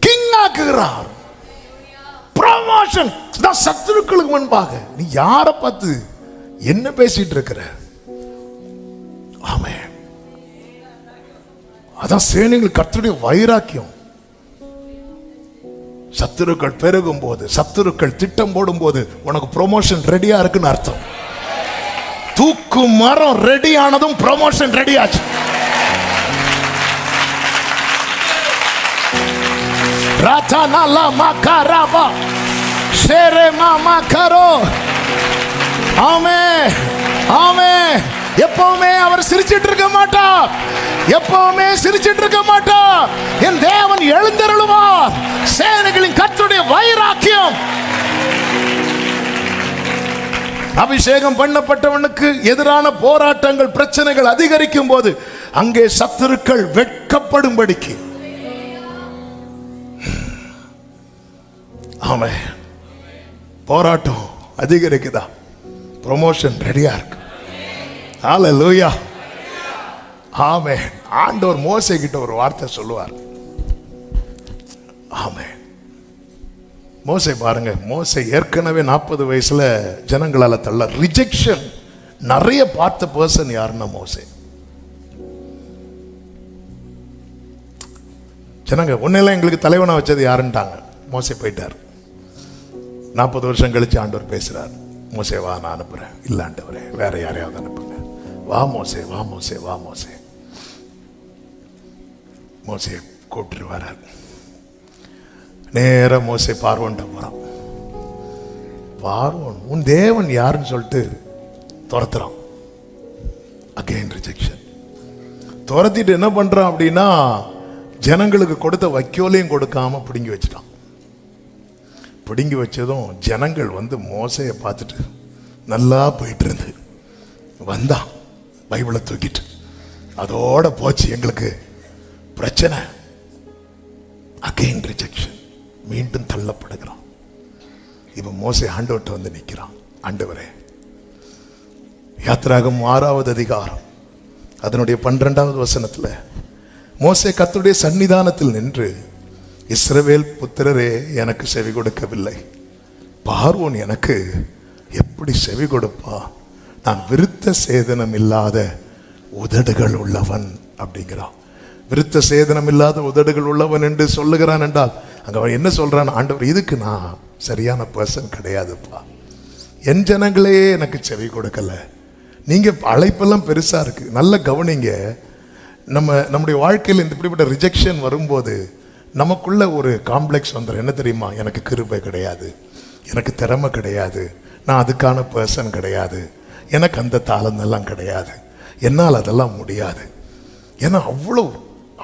[SPEAKER 1] கிங் ஆக்குகிறார். ப்ரமோஷன். சத்துருக்களுக்கு முன்பாக நீ யாரை பார்த்து என்ன பேசிட்டு இருக்கிற? ஆமென். அதான் சேனைகள் கர்த்தருடைய வைராக்கியம். சத்துருக்கள் பெருகும் போது, சத்துருக்கள் திட்டம் போடும் போது உனக்கு ப்ரமோஷன் ரெடியா இருக்குன்னு அர்த்தம். தூக்கு மரம் ரெடி ஆனதும் ப்ரமோஷன் ரெடி ஆச்சு. ராதானாலா மகாராபா ஷேரே மாமா கரோ. ஆமென், ஆமென். எப்பவுமே அவர் சிரிச்சிட்டு இருக்க மாட்டார், எப்பவுமே சிரிச்சிட்டு இருக்க மாட்டார். என் தேவன் எழுந்தருளுவார். சேனைகளின் கர்த்தருடைய வைராக்கியம். அபிஷேகம் பண்ணப்பட்டவனுக்கு எதிரான போராட்டங்கள், பிரச்சனைகள் அதிகரிக்கும் போது அங்கே சத்துருக்கள் வெட்கப்படும்படிக்கு. ஆமென். போராட்டம் அதிகரிக்குதா? ப்ரமோஷன் ரெடியா இருக்கு. ஹல்லேலூயா. ஆமென். ஆண்டவர் மோசே கிட்ட ஒரு வார்த்தை சொல்லுவார். ஆமென். மோசே பாருங்க, மோசே ஏற்கனவே 40 வயசுல ஜனங்களால தள்ள ரிஜெக்ஷன் நிறைய பார்த்த பர்சன் யாருன்னா மோசே. ஜனங்க உன்னெல்லாம் எங்களுக்கு தலைவனா வச்சது யாருன்ட்டாங்க. மோசே போயிட்டார். 40 வருஷம் கழிச்சு ஆண்டவர் பேசுறார். மோசே வா, நான் அனுப்புறேன். இல்ல ஆண்டவரே, வேற யாரையாவது அனுப்புங்க. வா மோசே, வா மோசே, வா மோசே. மோசே கூப்பிட்டு வரார். நேர மோசே பார்வோன்ட்ட போறான். பார்வோன் உன் தேவன் யாருன்னு சொல்லிட்டு துரத்துறான். Again rejection. துரத்திட்டு என்ன பண்றான் அப்படின்னா, ஜனங்களுக்கு கொடுத்த வைக்கோலையும் கொடுக்காம பிடுங்கி வச்சுட்டான். பிடுங்கி வச்சதும் ஜனங்கள் வந்து மோசையை பார்த்துட்டு நல்லா போயிட்டு இருந்து வந்தான் பைபிளை தூக்கிட்டு. அதோட போச்சு எங்களுக்கு பிரச்சனை. Again rejection. மீண்டும் தள்ளப்படுகிறான். இப்ப மோசே ஆண்டவர்கிட்ட வந்து நிற்கிறான். ஆண்டவரே, யாத்திராகமம் 6வது அதிகாரம் அதனுடைய 12வது வசனத்துல மோசே கர்த்தருடைய சன்னிதானத்தில் நின்று, இஸ்ரவேல் புத்திரரே எனக்கு செவி கொடுக்கவில்லை, பார்வோன் எனக்கு எப்படி செவி கொடுப்பா? நான் விருத்த சேதனம் இல்லாத உதடுகள் உள்ளவன் அப்படிங்கிறான். விருத்த சேதனம் இல்லாத உதடுகள் உள்ளவன் என்று சொல்லுகிறான் என்றால் அங்க அவன் என்ன சொல்றான்? ஆண்டவர், இதுக்கு நான் சரியான பர்சன் கிடையாதுப்பா. என் ஜனங்களே எனக்கு செவி கொடுக்கல. நீங்க அழைப்பெல்லாம் பெருசா இருக்கு. நல்ல கவனிங்க. நம்முடைய வாழ்க்கையில் இந்த இப்படிப்பட்ட ரிஜெக்ஷன் வரும்போது நமக்குள்ள ஒரு காம்ப்ளெக்ஸ் வந்துடும். என்ன தெரியுமா? எனக்கு கிருபை கிடையாது, எனக்கு திறமை கிடையாது, நான் அதுக்கான பர்சன் கிடையாது, எனக்கு அந்த தாளந்தெல்லாம் கிடையாது, என்னால் அதெல்லாம் முடியாது. ஏன்னா அவ்வளோ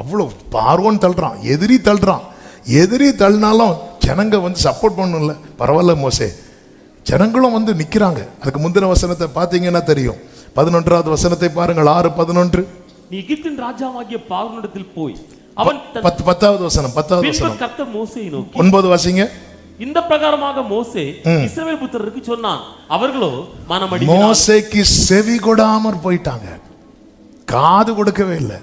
[SPEAKER 1] அவ்வளோ பார்வோன் தள்ளுறான், எதிரி தள்ளுறான். எதிரி தள்ளினாலும் ஜனங்க வந்து சப்போர்ட் பண்ணணும்ல. பரவாயில்ல மோசே, ஜனங்களும் வந்து நிற்கிறாங்க. அதுக்கு முந்தின வசனத்தை பார்த்தீங்கன்னா தெரியும். 11வது வசனத்தை பாருங்கள். 6:11.
[SPEAKER 2] நீ எகிப்தின் ராஜாவாகிய பார்வோனிடத்தில் போய் அவன்
[SPEAKER 1] 10வது வசனம். 10வது வசனம்.
[SPEAKER 2] கர்த்தர் மோசேயை நோக்கி
[SPEAKER 1] 9 வாசிங்க.
[SPEAKER 2] இந்த பிரகாரமாக மோசே இஸ்ரவேல் புத்திரருக்கு சொன்னான், அவர்களோ மனமடி.
[SPEAKER 1] மோசேக்கு செவி கொடாமற் போயிட்டாங்க, காது கொடுக்கவே இல்லை.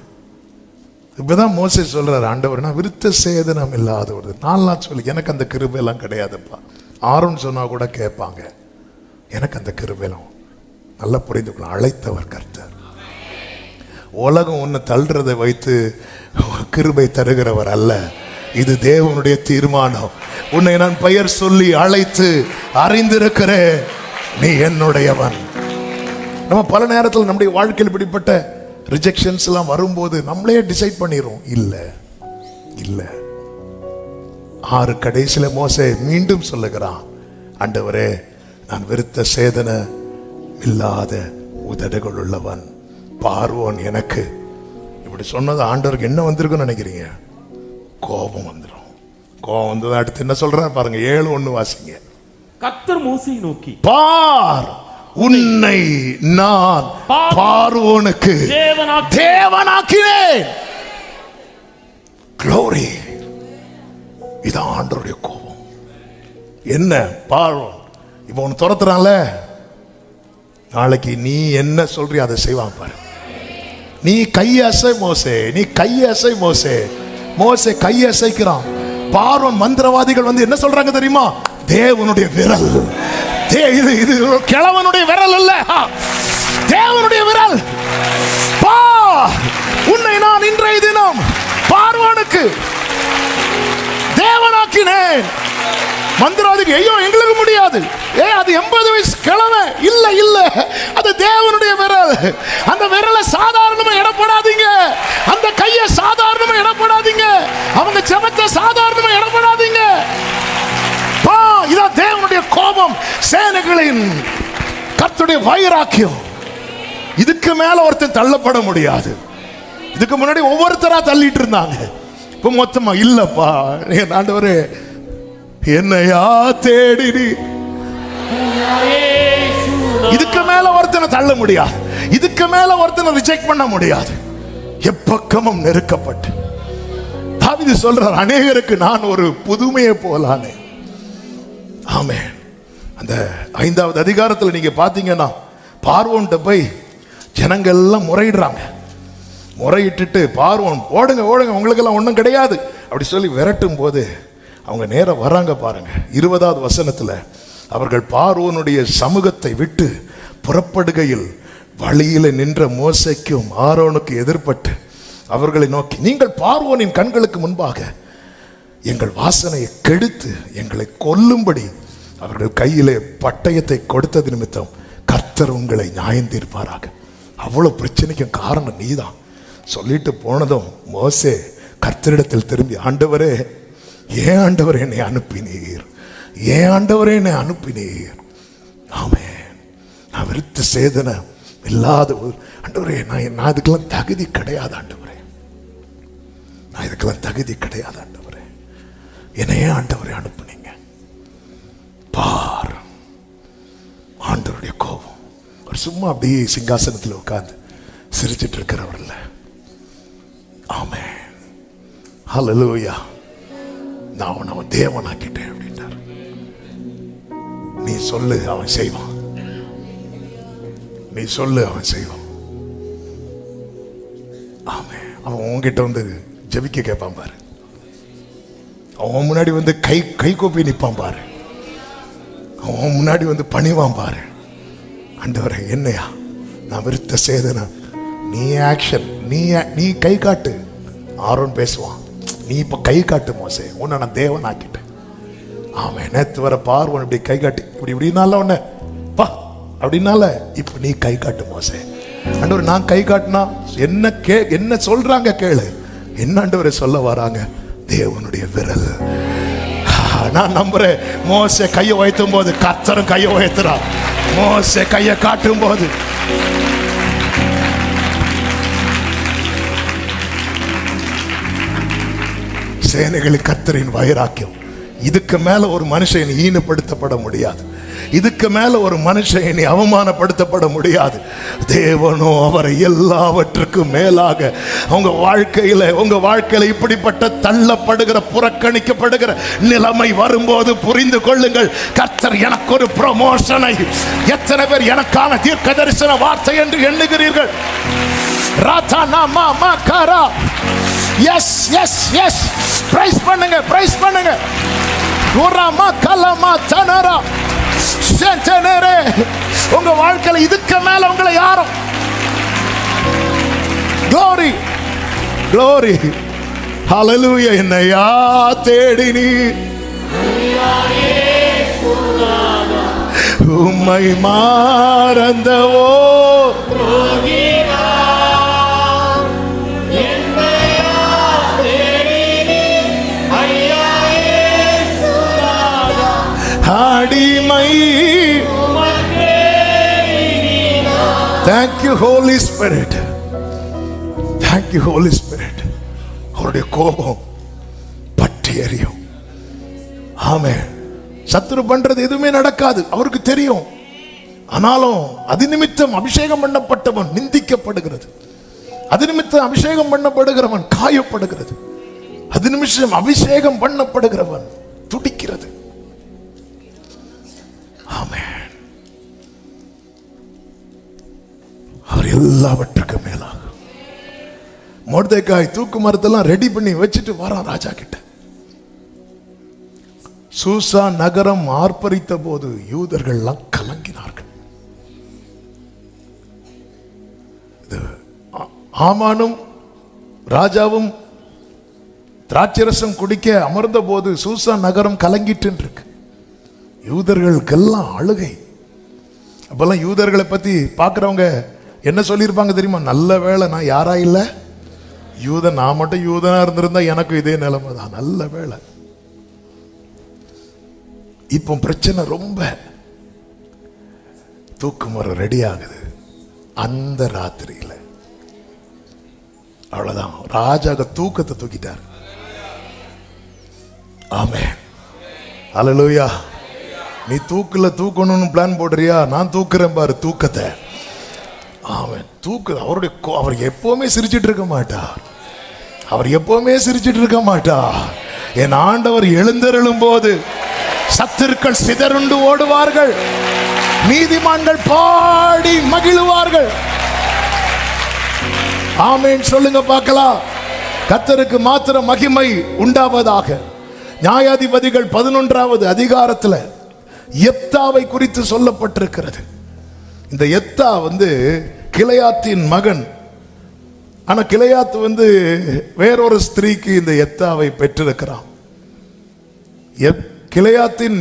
[SPEAKER 1] இப்பதான் மோசே சொல்றாரு, ஆண்டவர் நான் விருத்த சேதனம் இல்லாத ஒரு நாள் சொல்லி எனக்கு அந்த கிருபையெல்லாம் கிடையாதுப்பா. ஆரோன் சொன்னா கூட கேட்பாங்க, எனக்கு அந்த கிருபையெல்லாம் நல்லா புரிந்து கொள்ள அழைத்தவர் கர்த்தர். உலகம் ஒன்று தள்ளுறதை வைத்து கிருபை தருகிறவர் அல்ல. இது தேவனுடைய தீர்மானம். உன்னை நான் பெயர் சொல்லி அழைத்து அறிந்திருக்கிறேன், நீ என்னுடையவன். நம்ம பல நேரத்தில் நம்முடைய வாழ்க்கையில் இப்படிப்பட்ட ரிஜெக்ஷன்ஸ் எல்லாம் வரும்போது நம்மளே டிசைட் பண்ணிடுறோம், இல்ல இல்ல. 6 கடைசியில மோசே மீண்டும் சொல்லுகிறான், ஆண்டவரே நான் விருத்த சேதன இல்லாத உதடுகள் உள்ளவன், பார்வோன் எனக்கு இப்படி சொன்னது ஆண்டவருக்கு என்ன வந்திருக்குன்னு நினைக்கிறீங்க? கோபம் வந்துடும். கோபம் வந்தது அடுத்து என்ன சொல்றாரு பாருங்க. 7:1 வாசிங்க.
[SPEAKER 2] கர்த்தர் மோசேயை நோக்கி,
[SPEAKER 1] பார், உன்னை நான் பார்வோனுக்கு தேவனாக்கினேன். க்ளோரி. இது ஆண்டவருடைய கோபம். என்ன பார்வோன் இப்ப உன்னை துரத்துறான்ல, நாளைக்கு நீ என்ன சொல்றிய அதை செய்வான் பாரு. நீ கையசை மோசே, நீ கையசை மோசே. மோசே கையசைக்கிறான். பார்வோன் மந்திரவாதிகள் வந்து என்ன சொல்றாங்க தெரியுமா? தேவனுடைய விரல். இது கிழவனுடைய விரல் அல்ல, தேவனுடைய விரல். உன்னை நான் இன்றைய தினம் பார்வோனுக்கு தேவனாக்கினேன். மந்திரவாதிக்கு ஐயோ எங்களுக்கு முடியாது, அது 80 வயசு கிழமை. இல்ல இல்ல, அது தேவனுடைய விரல். அந்த விரலை சாதாரணமா இடப்படாதீங்க, அந்த கையை சாதாரணமா இடப்படாதீங்க, அவங்க செபத்தை சாதாரணமா இடப்படாதீங்க. இதான் தேவனுடைய கோபம், சேனைகளின் கர்த்தருடைய வைராக்கியம். இதுக்கு மேல ஒருத்தன் தள்ளப்பட முடியாது. இதுக்கு முன்னாடி ஒவ்வொருத்தரா தள்ளிட்டு இருந்தாங்க, இப்ப மொத்தமா இல்லப்பா. ஆண்டவரே என்னையா தேடி, இதுக்கு மேல ஒருத்தனை தள்ள முடியாது, இதுக்கு மேல ஒருத்தனை ரிஜெக்ட் பண்ண முடியாது. எப்பக்கமும் நெருக்கப்பட்டு தாவீது சொல்றார், அநேகருக்கு நான் ஒரு புதுமையை போலானே. ஆமென். அந்த 5வது அதிகாரத்தில் நீங்க பாத்தீங்கன்னா பார்வோன்ட்ட போய் ஜனங்கள் எல்லாம் முறையிடுறாங்க. முறையிட்டு பார்வோன் ஓடுங்க ஓடுங்க, உங்களுக்கு எல்லாம் ஒன்றும் கிடையாது அப்படி சொல்லி விரட்டும் போது அவங்க நேரம் வராங்க பாருங்க. 20வது வசனத்துல, அவர்கள் பார்வோனுடைய சமூகத்தை விட்டு புறப்படுகையில் வழியில நின்ற மோசேக்கும் ஆரோனுக்கு எதிர்பட்டு அவர்களை நோக்கி, நீங்கள் பார்வோனின் கண்களுக்கு முன்பாக எங்கள் வாசனையை கெடுத்து எங்களை கொல்லும்படி அவர்கள் கையிலே பட்டயத்தை கொடுத்தது நிமித்தம் கர்த்தர் உங்களை நியாயம் தீர்ப்பாராக. அவ்வளவு பிரச்சனைக்கும் காரணம் நீதான் சொல்லிட்டு போனதும் மோசே கர்த்தரிடத்தில் திரும்பி, ஆண்டவரே, ஏன் ஆண்டவரே என்னை அனுப்பினீர், ஏன் ஆண்டவரே என்னை அனுப்பினீர். ஆமென். நான் விருத்த சேதனை இல்லாத ஆண்டவரே, நான் இதுக்கெல்லாம் தகுதி கிடையாது ஆண்டவரே, நான் இதுக்கெல்லாம் தகுதி கிடையாது ஆண்டவரே, என்னையே ஆண்டவரே அனுப்புனீங்க. பார், ஆண்டவருடைய கோபம். ஒரு சும்மா அப்படியே சிங்காசனத்தில் உட்கார்ந்து சிரிச்சிட்டு இருக்கிறவர் இல்ல. ஆமென். ஹல்லேலூயா. நான் அவன் தேவனாக்கிட்டேன் அப்படின்றார். நீ சொல்லு, அவன் செய்வான். நீ சொல்லு, அவன் செய்வான். ஆமென். அவன் உன்கிட்ட வந்து ஜெபிக்க கேட்பான் பாரு. அவன் முன்னாடி வந்து கை கோப்பி நிற்பான் பாரு. அவன் முன்னாடி வந்து பணிவான் பாரு. ஆண்டவரே, என்னையா நான் விருத்த சேதனை, நீ ஆக்ஷன், நீ கை காட்டு. ஆரோன் பேசுவான், நீ இப்ப கை காட்டு மோசே, உன்னை நான் தேவன் ஆக்கிட்டேன். ஆமாம். நேற்று வர பார்வன் இப்படி கை காட்டி இப்படினால உன்னை பா அப்படின்னால இப்ப நீ கை காட்டு மோசே. ஆண்டவர், நான் கை காட்டினா என்ன சொல்றாங்க கேளு. என்ன ஆண்டவரை சொல்ல வராங்க? தேவனுடைய விரல். நான் நம்புறேன், மோசே கையை உயர்த்தும் போது கர்த்தரும் கையை உயர்த்துறான். மோசே கையை காட்டும் போது சேனைகளின் கர்த்தரின் வைராக்கியம். இதுக்கு மேல ஒரு மனுஷன் ஈனப்படுத்தப்பட முடியாது. இதுக்கு மேல ஒரு மனுஷன் இனி அவமானப்படுத்தப்பட முடியாது. தேவனோ அவரை எல்லாவற்றுக்கும் மேலாக உங்க வாழ்க்கையில இப்படிப்பட்ட தள்ளப்படுகிற, புறக்கணிக்கப்படுகிற நிலைமை வரும்போது புரிந்து கொள்ளுங்கள், கர்த்தர் எனக்கு ஒரு ப்ரமோஷனை. எத்தனை பேர் எனக்கான தீர்க்க தரிசன வார்த்தை என்று எண்ணுகிறீர்கள்? எஸ் எஸ் எஸ், பிரைஸ் பண்ணுங்க, பிரைஸ் பண்ணுங்க. உரமா கலமா தனரா சென்டனரே. உங்க வாழ்க்கையில இதுக்கு மேல உங்களை யாரும் glory glory hallelujah. என்னையா தேடினி உம்மை மறந்தவோ அடிமை. Thank you Holy Spirit, thank you Holy Spirit. அவருடைய கோபம் பற்றி எரியும். ஆமென். சத்துரு பண்றது எதுவுமே நடக்காது, அவருக்கு தெரியும். ஆனாலும் அது நிமித்தம் அபிஷேகம் பண்ணப்பட்டவன் நிந்திக்கப்படுகிறது, அது நிமித்தம் அபிஷேகம் பண்ணப்படுகிறவன் காயப்படுகிறது, அது நிமிஷம் அபிஷேகம் பண்ணப்படுகிறவன் துடிக்கிறது. ஆமென். அவர் எல்லாவற்றுக்கும் மேலாக. மொர்தெகாய் தூக்கு மரத்தெல்லாம் ரெடி பண்ணி வச்சுட்டு வரான் ராஜா கிட்ட. சூசா நகரம் ஆர்ப்பரித்த போது யூதர்கள் எல்லாம் கலங்கினார்கள். ஆமானும் ராஜாவும் திராட்சரசம் குடிக்க அமர்ந்த போது சூசா நகரம் கலங்கிட்டு இருக்கு. யூதர்களுக்கெல்லாம் அழுகை. அப்பெல்லாம் யூதர்களை பத்தி பார்க்கிறவங்க என்ன சொல்லியிருப்பாங்க தெரியுமா? நல்ல வேளை நான் யாரா இல்ல யூதன், நான் மட்டும் யூதனா இருந்திருந்தா எனக்கு இதே நிலைமை தான். நல்ல வேளை. இப்போ பிரச்சனை ரொம்ப. தூக்கு மரம் ரெடி ஆகுது அந்த ராத்திரியில. அவ்வளவுதான், ராஜா தூக்கத்தை தூக்கிட்டார். ஆமென். அல்லேலூயா. நீ தூக்கணும்னு பிளான் போடுறியா? நான் தூக்குறேன் பாரு தூக்கத்தை. அவன் அவர் எப்பவுமே சிரிச்சிட்டு இருக்க மாட்டார். அவர் எப்பவுமே சிரிச்சிட்டு இருக்க மாட்டார். என் ஆண்டவர் எழுந்தருளும் போது சத்துருக்கள் சிதறுண்டு ஓடுவார்கள், நீதிமான்கள் பாடி மகிழுவார்கள். ஆமென் சொல்லுங்க பார்க்கலாம். கர்த்தருக்கு மாத்திரம் மகிமை உண்டாவதாக. நியாயாதிபதிகள் 11வது அதிகாரத்தில் எத்தாவை குறித்து சொல்லப்பட்டிருக்கிறது. இந்த எத்தா கிளையாத்தின் மகன். ஆனா கிளையாத்து வேறொரு ஸ்திரீக்கு இந்த எத்தாவை பெற்றிருக்கிறான். கிளையாத்தின்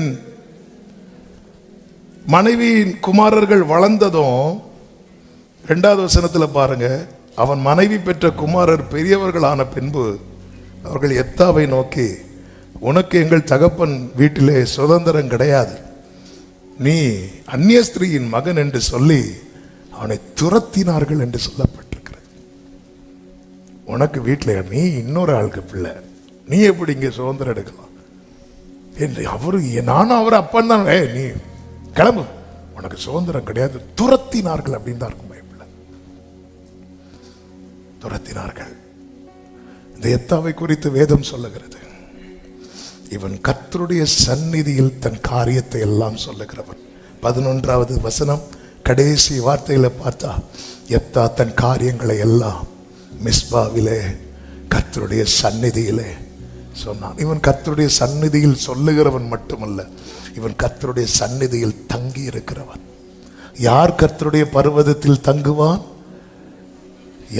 [SPEAKER 1] மனைவியின் குமாரர்கள் வளர்ந்ததும் 2வது வசனத்தில் பாருங்க, அவன் மனைவி பெற்ற குமாரர் பெரியவர்களான பின்பு அவர்கள் எத்தாவை நோக்கி, உனக்கு எங்கள் தகப்பன் வீட்டிலே சுதந்திரம் கிடையாது, நீ அந்நிய ஸ்திரீயின் மகன் என்று சொல்லி அவனை துரத்தினார்கள் என்று சொல்லப்பட்டிருக்கிறது. உனக்கு வீட்டில் நீ இன்னொரு ஆளுக்கு பிள்ளை, நீ எப்படி இங்கே சுதந்திரம் எடுக்கலாம் என்று அவரு, நானும் அவர் அப்பன் தான், நீ கிளம்பு, உனக்கு சுதந்திரம் கிடையாது, துரத்தினார்கள் அப்படின்னு தான் இருக்கும் பைபிள்ல. துரத்தினார்கள். இந்த எத்தாவை குறித்து வேதம் சொல்லுகிறது, இவன் கர்த்தருடைய சந்நிதியில் தன் காரியத்தை எல்லாம் சொல்லுகிறவன். 11வது வசனம் கடைசி வார்த்தையில பார்த்தா, எத்தா தன் காரியங்களை எல்லாம் மிஸ்பாவிலே கர்த்தருடைய சந்நிதியிலே சொன்னான். இவன் கர்த்தருடைய சந்நிதியில் சொல்லுகிறவன் மட்டுமல்ல, இவன் கர்த்தருடைய சந்நிதியில் தங்கி இருக்கிறவன். யார் கர்த்தருடைய பர்வதத்தில் தங்குவான்?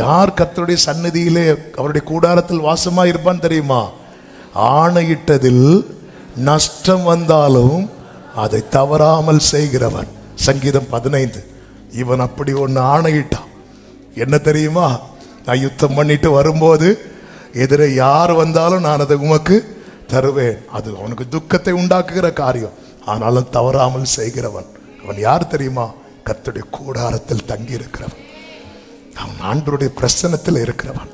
[SPEAKER 1] யார் கர்த்தருடைய சந்நிதியிலே அவருடைய கூடாரத்தில் வாசமா இருப்பான் தெரியுமா? ஆணையிட்டதில் நஷ்டம் வந்தாலும் அதை தவறாமல் செய்கிறவன். சங்கீதம் 15. இவன் அப்படி ஒன்று ஆணையிட்டான். என்ன தெரியுமா? நான் யுத்தம் பண்ணிட்டு வரும்போது எதிரே யார் வந்தாலும் நான் அதை உமக்கு தருவேன். அது அவனுக்கு துக்கத்தை உண்டாக்குகிற காரியம், ஆனாலும் தவறாமல் செய்கிறவன். அவன் யார் தெரியுமா? கர்த்தருடைய கூடாரத்தில் தங்கி இருக்கிறவன். அவன் ஆண்டவருடைய பிரசன்னத்தில் இருக்கிறவன்.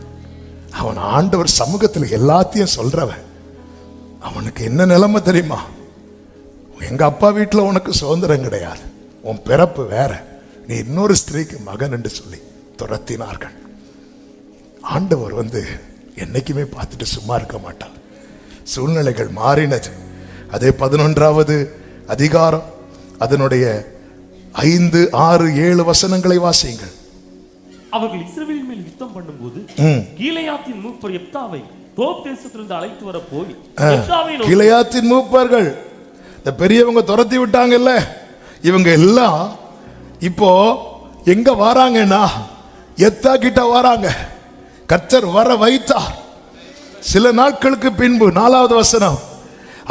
[SPEAKER 1] அவன் ஆண்டவர் சமூகத்தில் எல்லாத்தையும் சொல்றவன். அவனுக்கு என்ன நிலைமை தெரியுமா? எங்க அப்பா வீட்டில் உனக்கு சுதந்திரம் கிடையாது, உன் பிறப்பு வேற, நீ இன்னொரு ஸ்திரீக்கு மகன் என்று சொல்லி துரத்தினார்கள். ஆண்டவர் என்னைக்குமே பார்த்துட்டு சும்மா இருக்க மாட்டார். சூழ்நிலைகள் மாறினது. அதே 11வது அதிகாரம் அதனுடைய 5, 6, 7 வசனங்களை வாசியுங்கள்.
[SPEAKER 2] அவர்கள் இஸ்ரவேலின் மேல் யுத்தம் பண்ணும்போது கீலேயாத்தின் மூப்பர் எப்தாவை தோப் தேசத்திலிருந்து அழைத்து வர போய்,
[SPEAKER 1] கீலேயாத்தின் மூப்பர்கள் இந்த பெரியவங்க துரத்தி விட்டாங்கல்ல, இவங்க எல்லாம் இப்போ எங்க வராங்கன்னா எத்தா கிட்ட வராங்க. கர்த்தர் வர வைத்தார். சில நாட்களுக்கு பின்பு 4வது வசனம்,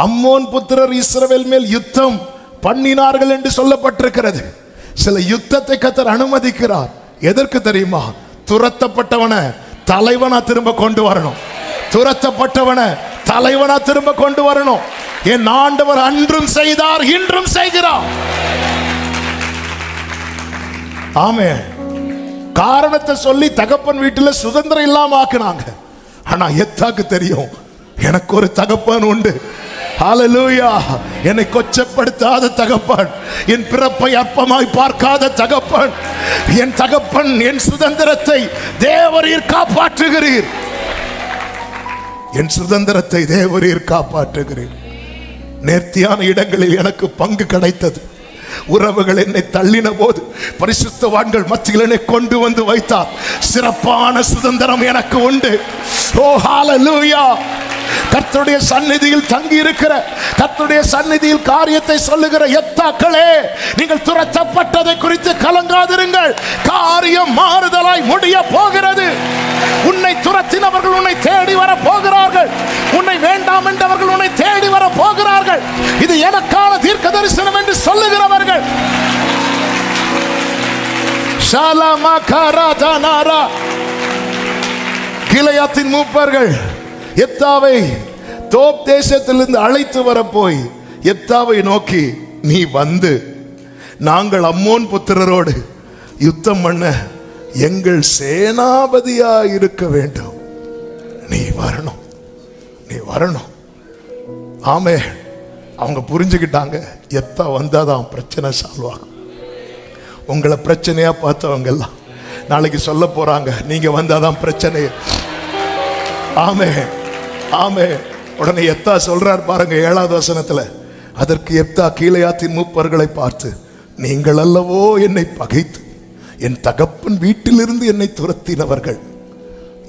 [SPEAKER 1] அம்மோன் புத்திரர் இஸ்ரவேல் மேல் யுத்தம் பண்ணினார்கள் என்று சொல்லப்பட்டிருக்கிறது. சில யுத்தத்தை கர்த்தர் அனுமதிக்கிறார். எதற்கு தெரியுமா? துரத்தப்பட்டவனை தலைவனா திரும்ப கொண்டு வரணும். துரத்தப்பட்டவனை தலைவனா திரும்ப கொண்டு வரணும். என் ஆண்டவர் அன்றும் செய்தார், இன்றும் செய்கிறார். ஆமென். காரணத்தை சொல்லி தகப்பன் வீட்டில் சுதந்திரம் இல்லாம ஆக்குனாங்க. ஆனா எத்தாக்கு தெரியும், எனக்கு ஒரு தகப்பன் உண்டு. ஹல்லேலூயா. என்னை கொச்சப்படுத்தாத தகப்பன், என் பிறப்பை அற்பமாய் பார்க்காத தகப்பன், என் தகப்பன், என் சுதந்திரத்தை தேவரீர் காப்பாற்றுகிறீர். என் சுதந்திரத்தை தேவரீர் காப்பாற்றுகிறீர். நேர்த்தியான இடங்களில் எனக்கு பங்கு கிடைத்தது. உறவுகள் என்னை தள்ளின போது பரிசுத்தவான்கள் மத்தியில் என்னை கொண்டு வந்து வைத்தார். சிறப்பான சுதந்திரம் எனக்கு உண்டு. ஓ ஹல்லேலூயா. கர்த்தருடைய சந்நிதியில் தங்கி இருக்கிற, கர்த்தருடைய சந்நிதியில் காரியத்தை சொல்லுகிற எத்தாக்களே, நீங்கள் துரத்தப்பட்டதை குறித்து கலங்காதிருங்கள். காரியம் மாறுதலாய் முடிய போகிறது. உன்னை துரத்தினவர்கள் உன்னை தேடி வர போகிறார்கள். உன்னை வேண்டாம் என்றவர்கள் உன்னை தேடி வர போகிறார்கள். இது எனக்கான தீர்க்க தரிசனம் என்று சொல்லுகிறவர்கள். கீலேயாத்தின் மூப்பர்கள் எப்தாவை தோப் தேசத்திலிருந்து அழைத்து வர போய் எப்தாவை நோக்கி, நீ வந்து நாங்கள் அம்மோன் புத்திரரோடு யுத்தம் பண்ண எங்கள் சேனாபதியா இருக்க வேண்டும். நீ வரணும், நீ வரணும். ஆமே. அவங்க புரிஞ்சுக்கிட்டாங்க, எத்தா வந்தாதான் பிரச்சனை சால்வ் ஆகும். உங்களை பிரச்சனையா பார்த்தவங்க எல்லாம் நாளைக்கு சொல்ல போறாங்க, நீங்க வந்தாதான் பிரச்சனை. ஆமே, ஆமே. உடனே எத்தா சொல்றார் பாருங்க 7வது வசனத்துல, அதற்கு எப்தா கீலேயாத்தின் மூப்பர்களை பார்த்து, நீங்கள் அல்லவோ என்னை பகைத்து என் தகப்பன் வீட்டிலிருந்து என்னை துரத்தினவர்கள்.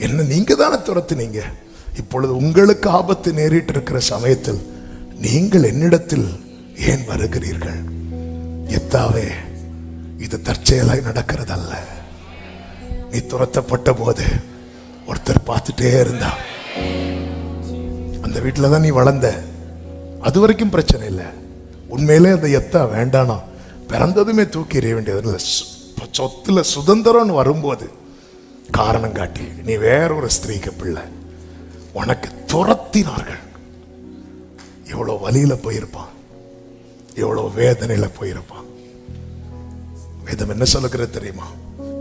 [SPEAKER 1] என்ன நீங்க தானே துரத்தினீங்க, இப்பொழுது உங்களுக்கு ஆபத்து நேரிட்டு இருக்கிற சமயத்தில் நீங்கள் என்னிடத்தில் ஏன் வருகிறீர்கள்? எத்தாவே, இது தற்செயலாய் நடக்கிறதல்ல. நீ துரத்தப்பட்ட போது ஒருத்தர் பார்த்துட்டே இருந்தா. அந்த வீட்டில் தான் நீ வளர்ந்த, அது வரைக்கும் பிரச்சனை இல்லை. உண்மையிலே அந்த எத்தா வேண்டானா பிறந்ததுமே தூக்கி எறிய வேண்டியது. சொத்துல சுதந்திரம்னு வரும்போது காரணம் காட்டி நீ வேறொரு ஸ்திரீக்கு பிள்ளை, உனக்கு துரத்தினார்கள். எவ்வளவு வலியில போயிருப்பான், எவ்வளவு வேதனையில போயிருப்பான். வேதம் என்ன சொல்லுகிறது தெரியுமா?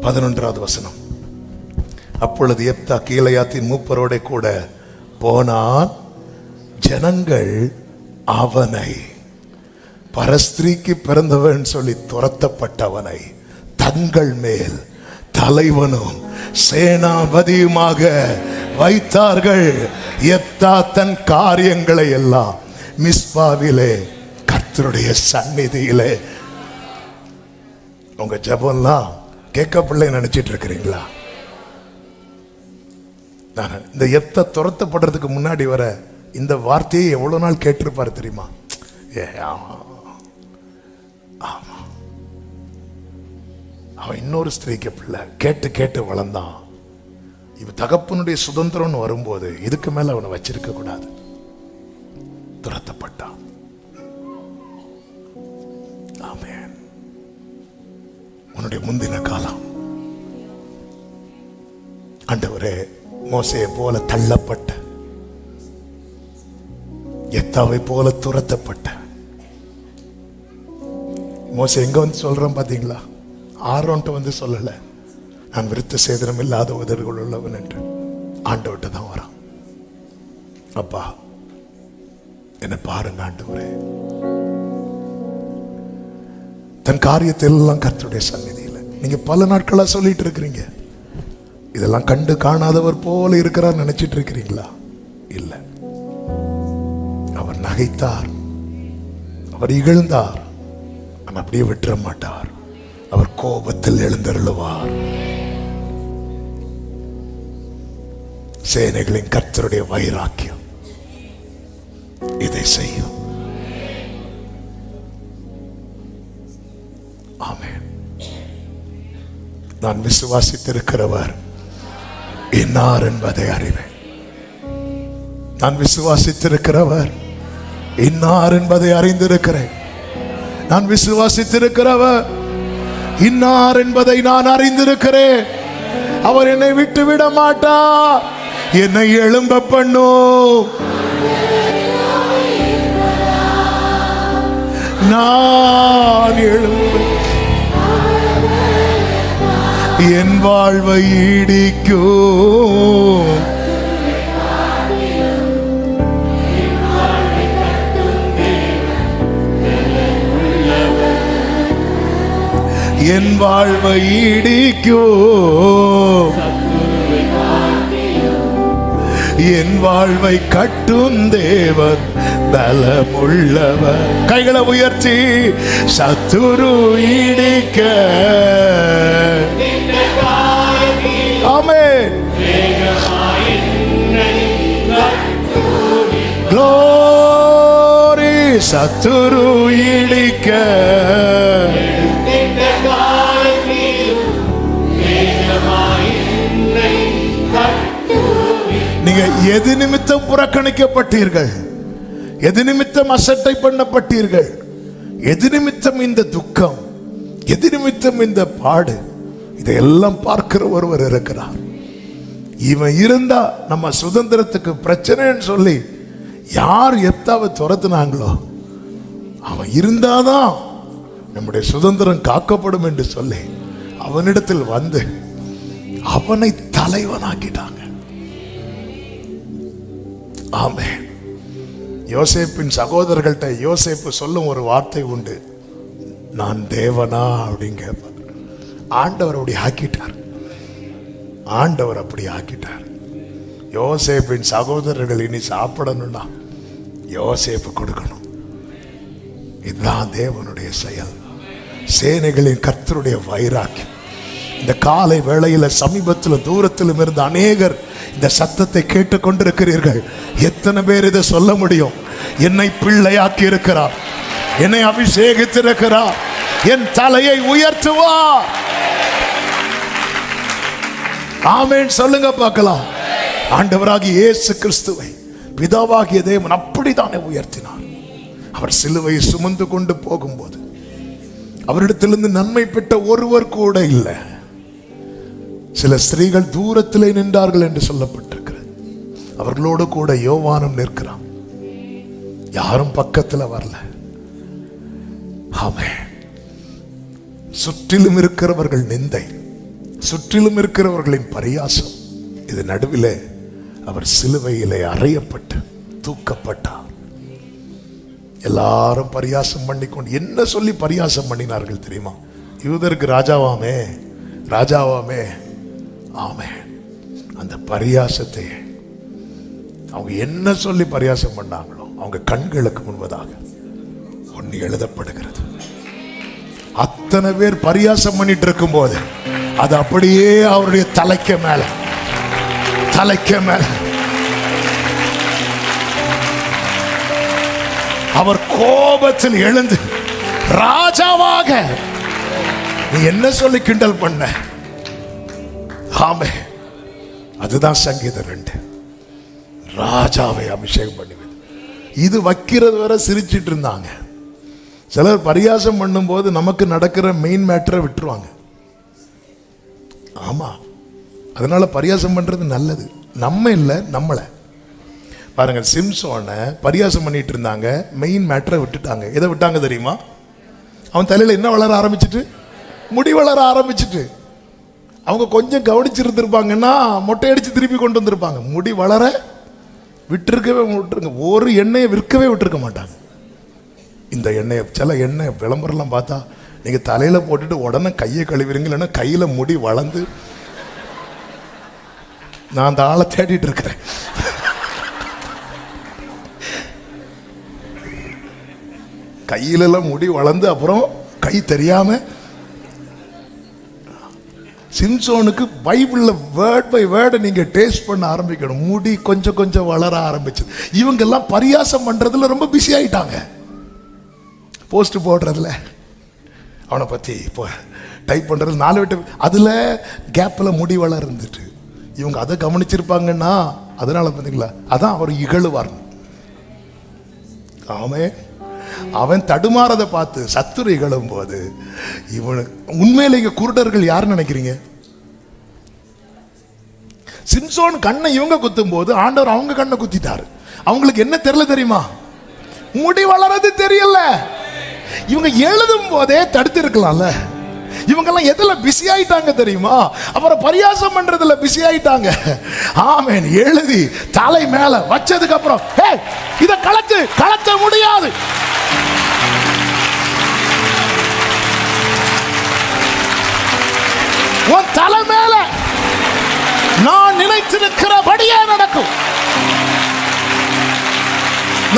[SPEAKER 1] 11வது வசனம். அப்பொழுது எப்தா கீலேயாத்தின் மூப்பரோட கூட போனான். ஜனங்கள் அவனை, பரஸ்திரீக்கு பிறந்தவன் சொல்லி துரத்தப்பட்டவனை, தங்கள் மேல் தலைவனும் சேனாபதியுமாக வைத்தார்கள். எப்தா தன் காரியங்களை எல்லாம் மிஸ்பாவிலே கர்த்தருடைய சந்நிதியிலே. உங்க ஜெபம்லாம் கேட்கப்பிள்ளை நினைச்சிட்டு இருக்கிறீங்களா? இந்த எப்தா துரத்தப்படுறதுக்கு முன்னாடி வர இந்த வார்த்தையை எவ்வளவு நாள் கேட்டிருப்பாரு தெரியுமா? ஆமா, அவன் இன்னொரு ஸ்திரீக்கு பிள்ளை, கேட்டு கேட்டு வளர்ந்தான். இவ தகப்பனுடைய சுதந்திரம்னு வரும்போது இதுக்கு மேல அவனை வச்சிருக்க கூடாது. துரத்தப்பட்டான். ஆமென். உன்னுடைய முந்தின காலம் ஆண்டவரே, மோசேயை போல தள்ளப்பட்ட, எத்தாவை போல துரத்தப்பட்ட மோசே எங்க வந்து சொல்றான் பாத்தீங்களா? ஆரோன்ட்ட வந்து சொல்லல, நான் விருத்த சேதனம் இல்லாத உதடுகள் உள்ளவன் என்று. ஆண்டவர்கிட்ட தான் வரான். அப்பா என்ன பாருங்க ஆண்டவரே. தன் காரியத்தை எல்லாம் கர்த்தருடைய சந்நிதியில் நீங்க பல நாட்களா சொல்லிட்டு இருக்கிறீங்க. இதெல்லாம் கண்டு காணாதவர் போல இருக்கிறார் நினைச்சிட்டு இருக்கிறீங்களா? இல்ல. அவர் நகைத்தார், அவர் இகழ்ந்தார், அவர் அப்படியே விட்டுற மாட்டார். அவர் கோபத்தில் எழுந்தருளுவார். சேனைகளின் கர்த்தருடைய வைராக்கியம் இதை செய்யும். ஆமென். நான் விசுவாசித்திருக்கிறவர் இன்னார் என்பதை அறிவேன். நான் விசுவாசித்திருக்கிறவர் இன்னார் என்பதை அறிந்திருக்கிறேன். நான் விசுவாசித்திருக்கிறவர் இன்னார் என்பதை நான் அறிந்திருக்கிறேன். அவர் என்னை விட்டு விட மாட்டார். என்னை எழும்ப பண்ணும். நான் எழும்ப என் வாழ்வை ஈடிக்கும். என் வாழ்வை ஈடிக்கும். என் வாழ்வை கட்டும் தேவன் பலமுள்ளவர். கைகளை உயர்த்தி சத்துரு இடிக்க. ஆமென். க்ளோரி. சத்துரு இடிக்க. நீங்க எது நிமித்தம் புறக்கணிக்கப்பட்டீர்கள், எது நிமித்தம் அசட்டை பண்ணப்பட்டீர்கள், எது நிமித்தம் இந்த துக்கம், எது நிமித்தம் இந்த பாடு, இதையெல்லாம் பார்க்கிற ஒருவர் இருக்கிறார். இவன் இருந்தா நம்ம சுதந்திரத்துக்கு பிரச்சனைன்னு சொல்லி யார் எப்தாவை துரத்துனாங்களோ அவன் இருந்தாதான் நம்முடைய சுதந்திரம் காக்கப்படும் என்று சொல்லி அவனிடத்தில் வந்து அவனை தலைவனாக்கிட்டாங்க. ஆமென். யோசேப்பின் சகோதரர்கள்ட்ட யோசேப்பு சொல்லும் ஒரு வார்த்தை உண்டு, நான் தேவனா அப்படின்னு கேட்பார். ஆண்டவர் அப்படி ஆக்கிட்டார். ஆண்டவர் அப்படி ஆக்கிட்டார். யோசேப்பின் சகோதரர்கள் இனி சாப்பிடணும்னா யோசேப்பு கொடுக்கணும். இதுதான் தேவனுடைய செயல். சேனைகளின் கர்த்தருடைய வைராக்கியம். இந்த காலை வேளையில சமீபத்திலும் தூரத்திலும் இருந்த அநேகர் இந்த சத்தத்தை கேட்டுக் கொண்டிருக்கிறீர்கள். எத்தனை பேர் இதை சொல்ல முடியும்? என்னை பிள்ளையாக்கி இருக்கிறார், என்னை அபிஷேகித்திருக்கிறார், என் தலையை உயர்த்துவார். ஆமென் சொல்லுங்க பார்க்கலாம். ஆண்டவராகிய இயேசு கிறிஸ்துவை பிதாவாகிய தேவன் அப்படித்தானே உயர்த்தினார். அவர் சிலுவையை சுமந்து கொண்டு போகும்போது அவரிடத்திலிருந்து நன்மை பெற்ற ஒருவர் கூட இல்லை. சில ஸ்திரீகள் தூரத்திலே நின்றார்கள் என்று சொல்லப்பட்டிருக்கிறது. அவர்களோடு கூட யோவானும் நிற்கிறான். யாரும் பக்கத்தில் வரல. ஆமென். சுற்றிலும் இருக்கிறவர்கள் நிந்தை, சுற்றிலும் இருக்கிறவர்களின் பரியாசம், இது நடுவிலே அவர் சிலுவையிலே அறையப்பட்டு தூக்கப்பட்டார். எல்லாரும் பரியாசம் பண்ணிக்கொண்டு என்ன சொல்லி பரியாசம் பண்ணினார்கள் தெரியுமா? யூதருக்கு ராஜாவாமே, ராஜாவாமே. ஆமே. அந்த பரியாசத்தை அவங்க என்ன சொல்லி பரியாசம் பண்ணாங்களோ அவங்க கண்களுக்கு முன்பதாக ஒன்று எழுதப்படுகிறது. அத்தனை பேர் பரியாசம் பண்ணிட்டு இருக்கும் போது அது அப்படியே அவருடைய தலைக்கு மேல அவர் கோபத்தில் எழுந்து, ராஜாவாக நீ என்ன சொல்லி கிண்டல் பண்ண? ஆமே. அதுதான் சங்கீதம் 2. ராஜாவை அபிஷேகம் பண்ணி இது வைக்கிறது வரை சிரிச்சிட்டு இருந்தாங்க. சிலர் பரியாசம் பண்ணும்போது நமக்கு நடக்கிற மெயின் மேட்டரை விட்டுருவாங்க. ஆமா, அதனால பரியாசம் பண்றது நல்லது. நம்ம இல்லை, நம்மளை பாருங்க. சிம்சோனை பரியாசம் பண்ணிட்டு இருந்தாங்க, மெயின் மேட்டரை விட்டுட்டாங்க. எதை விட்டாங்க தெரியுமா? அவன் தலையில என்ன வளர ஆரம்பிச்சிட்டு, முடி வளர ஆரம்பிச்சிட்டு. அவங்க கொஞ்சம் கவனிச்சிருந்திருப்பாங்கன்னா மொட்டை அடிச்சு திருப்பி கொண்டு வந்திருப்பாங்க. முடி வளர விட்டுருங்க. ஒரு எண்ணெயை விற்கவே விட்டுருக்க மாட்டாங்க. இந்த எண்ணெயை, சில எண்ணெய் விளம்பரம்லாம் பார்த்தா நீங்க தலையில போட்டுட்டு உடனே கையை கழுவிறீங்க, இல்லைன்னா கையில முடி வளர்ந்து. நான் அந்த ஆளை தேடிட்டு இருக்கிறேன். கையிலெல்லாம் முடி வளர்ந்து அப்புறம் கை தெரியாம. சிம்சோனுக்கு பைபிள்ல வேர்ட் பை வேர்டை நீங்க டேஸ்ட் பண்ண ஆரம்பிக்கணும். முடி கொஞ்சம் கொஞ்சம் வளர ஆரம்பிச்சது. இவங்க எல்லாம் பரியாசம் பண்றதுல ரொம்ப பிஸி ஆயிட்டாங்க. போஸ்ட் போடுறதுல, அவனை பத்தி இப்போ டைப் பண்றது 4 விட்டு அதுல கேப்ல முடி வளர இருந்துட்டு இவங்க அதை கவனிச்சிருப்பாங்கன்னா அதனால பார்த்தீங்களா, அதான் அவர் இகழுவார். ஆமே. அவன் தடுமாறதை பார்த்து சத்துரு இகழும் போது இவனுக்கு உண்மையில இங்க குருடர்கள் யாருன்னு நினைக்கிறீங்க? சிம்சோன் கண்ணை இவங்க குத்தும் போது ஆண்டவர் அவங்க கண்ணை குத்திட்டாரு. அவங்களுக்கு என்ன தெரியல தெரியுமா? முடி வளர்றது தெரியல. இவங்க எழுதும் போதே தடுத்து இருக்கலாம்ல. இவங்கெல்லாம் எதுல பிஸி ஆயிட்டாங்க தெரியுமா? அவரை பரியாசம் பண்றதுல பிஸி ஆயிட்டாங்க. ஆமென். எழுதி தலை மேல வச்சதுக்கு அப்புறம் இத கலத்த முடியாது. உன் தலை மேல நான் நினைத்திருக்கிறபடியே நடக்கும்,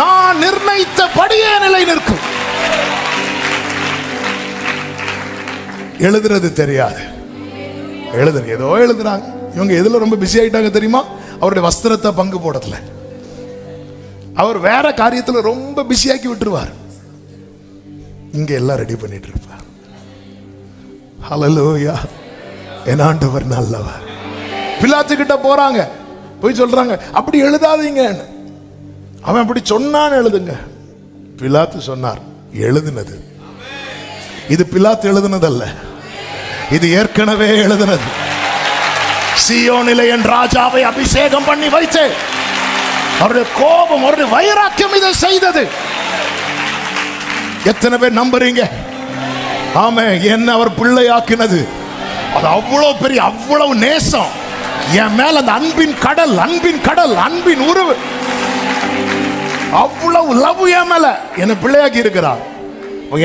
[SPEAKER 1] நான் நிர்ணயித்தபடியே நிலை நிற்கும். எழுதுறது தெரியாது, ஏதோ எழுதுறாங்க. இவங்க எதுல ரொம்ப பிஸி ஆயிட்டாங்க தெரியுமா? அவருடைய வஸ்திரத்தை பங்கு போடல. அவர் வேற காரியத்துல ரொம்ப பிஸியாக்கி விட்டுருவார். இங்க எல்லாம் ரெடி பண்ணிட்டு இருப்பார். ஹல்லேலூயா. என் ஆண்டவர் நல்லவர். பிலாத்து கிட்ட போறாங்க, போய் சொல்றாங்க அப்படி எழுதாதீங்க. அவன் அப்படி சொன்னான்னு எழுதுங்க. பிலாத்து சொன்னார், எழுதுனது இது பிலாத்து எழுதுனதல்ல, இது ஏற்கனவே எழுதுனது. சீயோனிலே என் ராஜாவை அபிஷேகம் பண்ணி வைத்து அவருடைய கோபம், அவருடைய வைராக்கியம் இதை செய்தது. எத்தனை பேர் நம்புறீங்க? ஆமே. என்ன அவர் பிள்ளையாக்கினது, அது அவ்வளவு பெரிய, அவ்வளவு நேசம் என் மேல. அந்த அன்பின் கடல், அன்பின் கடல், அன்பின் உருவு, அவ்வளவு லவ் என் மேல என்ன பிள்ளையாக்கி இருக்கிறார்.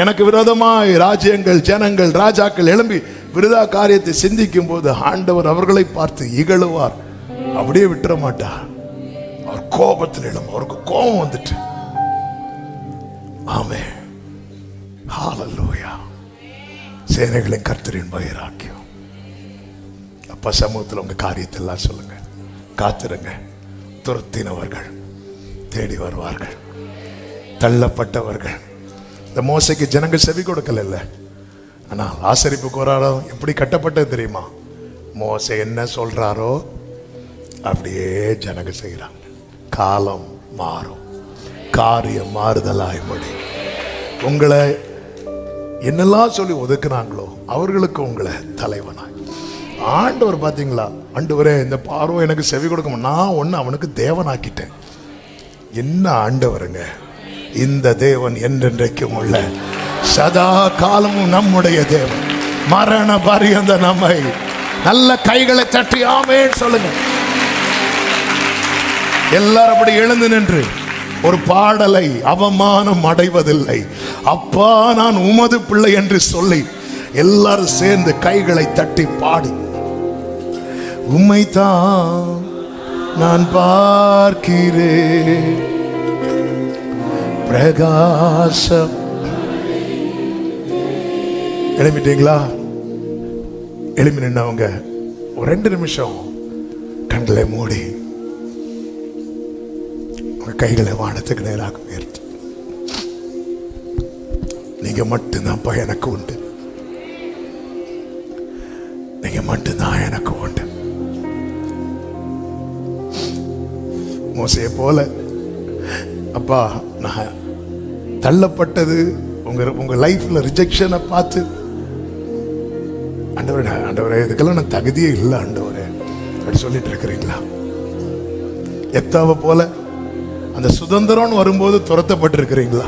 [SPEAKER 1] எனக்கு விரோதமாய் ராஜ்யங்கள், ஜனங்கள், ராஜாக்கள் எழும்பி விருதா காரியத்தை சிந்திக்கும் போது ஆண்டவர் அவர்களை பார்த்து இகழுவார். அப்படியே விட்டுற மாட்டார். அவர் கோபத்தில் எழும். அவருக்கு கோபம் வந்துட்டு. ஆமென். ஹல்லேலூயா. சேனைகளின் கர்த்தரின் வைராக்கியம் அப்பா சமூகத்தில் உங்க காரியத்தெல்லாம் சொல்லுங்க. காத்திருங்க. துரத்தினவர்கள் தேடி வருவார்கள். தள்ளப்பட்டவர்கள், இந்த மோசைக்கு ஜனங்கள் செவி கொடுக்கல இல்ல, ஆனா ஆசரிப்பு கூடாரம் எப்படி கட்டப்பட்டது தெரியுமா? மோசை என்ன சொல்றாரோ அப்படியே ஜனங்க செய்யறாங்க. காலம் மாறும், காரியம் மாறுதலாய் முடியும். உங்களை என்னெல்லாம் சொல்லி ஒதுக்குனாங்களோ அவர்களுக்கு உங்களை தலைவனாய் ஆண்டவர். பாத்தீங்களா, ஆண்டவரே இந்த பார்வை எனக்கு செவி கொடுக்க, நான் ஒன்னு அவனுக்கு தேவனாக்கிட்டேன். என்ன ஆண்டவருங்க இந்த தேவன், என்றென்றைக்கும் உள்ள சதா காலமும் நம்முடைய தேவன். மரண பரியந்த நம்மை நல்ல கைகளை தட்டி ஆமென் சொல்லுங்க. எல்லாரும் அப்படி எழுந்து நின்று ஒரு பாடலை, அவமானம் அடைவதில்லை அப்பா நான் உமது பிள்ளை என்று சொல்லி எல்லாரும் சேர்ந்து கைகளை தட்டி பாடி, உம்மைத்தான் நான் பார்க்கிறேன் பிரகாசம். எழுப்பிட்டீங்களா? எழுப்பி நின்னவங்க ஒரு 2 நிமிஷம் கண்களை மூடி கைகளை வானத்துக்கு நேராக உயர்த்தி, நீங்க மட்டும்தான்ப்பா எனக்கு உண்டு, நீங்க மட்டும்தான் எனக்கு உண்டு. மோசையை போல அப்பா நான் தள்ளப்பட்டது உங்க லைஃப்ல ரிஜெக்ஷனை பார்த்து, ஆண்டவரே ஆண்டவரே இதுக்கெல்லாம் நான் தகுதியே இல்லை ஆண்டவரே அப்படி சொல்லிட்டு இருக்கிறீங்களா? எத்தாவை போல அந்த சுதந்திரம் வரும்போது துரத்தப்பட்டு இருக்கிறீங்களா?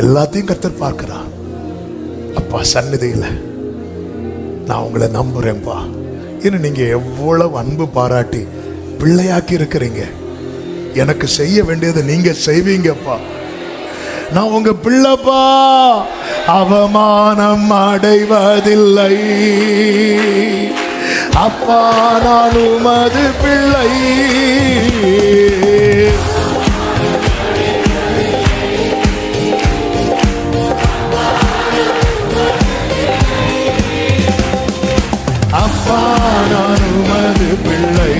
[SPEAKER 1] எல்லாத்தையும் கர்த்தர் பார்க்கிறார். அப்பா சந்நிதியில நான் உங்களை நம்புறேன்ப்பா. இன்னும் நீங்க எவ்வளவு அன்பு பாராட்டி பிள்ளையாக்கி இருக்கிறீங்க. எனக்கு செய்ய வேண்டியதை நீங்க செய்வீங்கப்பா. நான் உங்க பிள்ளைப்பா, அவமானம் அடைவதில்லை அப்பா நான் உமது பிள்ளை. அப்பா நான் உமது பிள்ளை,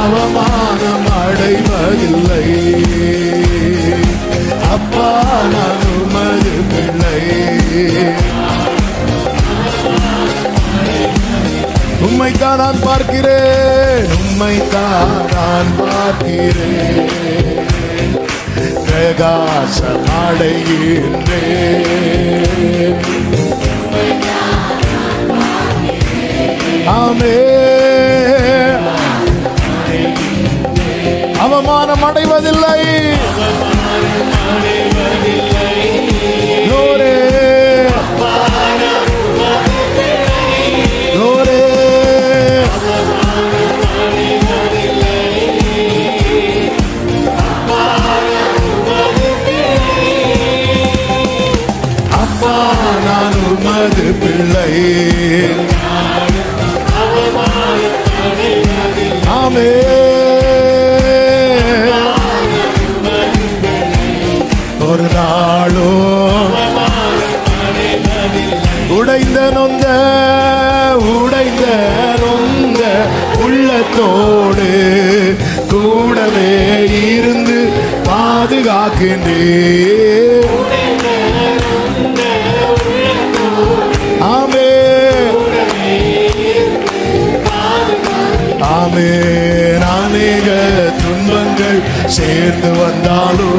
[SPEAKER 1] அவமானம் அடைவதில்லை அப்பா நான் உமது பிள்ளை. உம்மைத்தான் நான் பார்க்கிறேன், உம்மைத்தான் நான் பார்க்கிறேன் பிரகாசம் அடைகின்றேன். ஆமென். அவமானம் அடைவதில்லை. glory glory அப்பா நான் உமது பிள்ளை. ஆமென். ஒரு நாளும் உடைந்த நொந்த உள்ளத்தோடு கூடவே இருந்து பாதுகாக்கின்றேன். ஆமென் ஆமென். அநேக துன்பங்கள் சேர்ந்து வந்தாலோ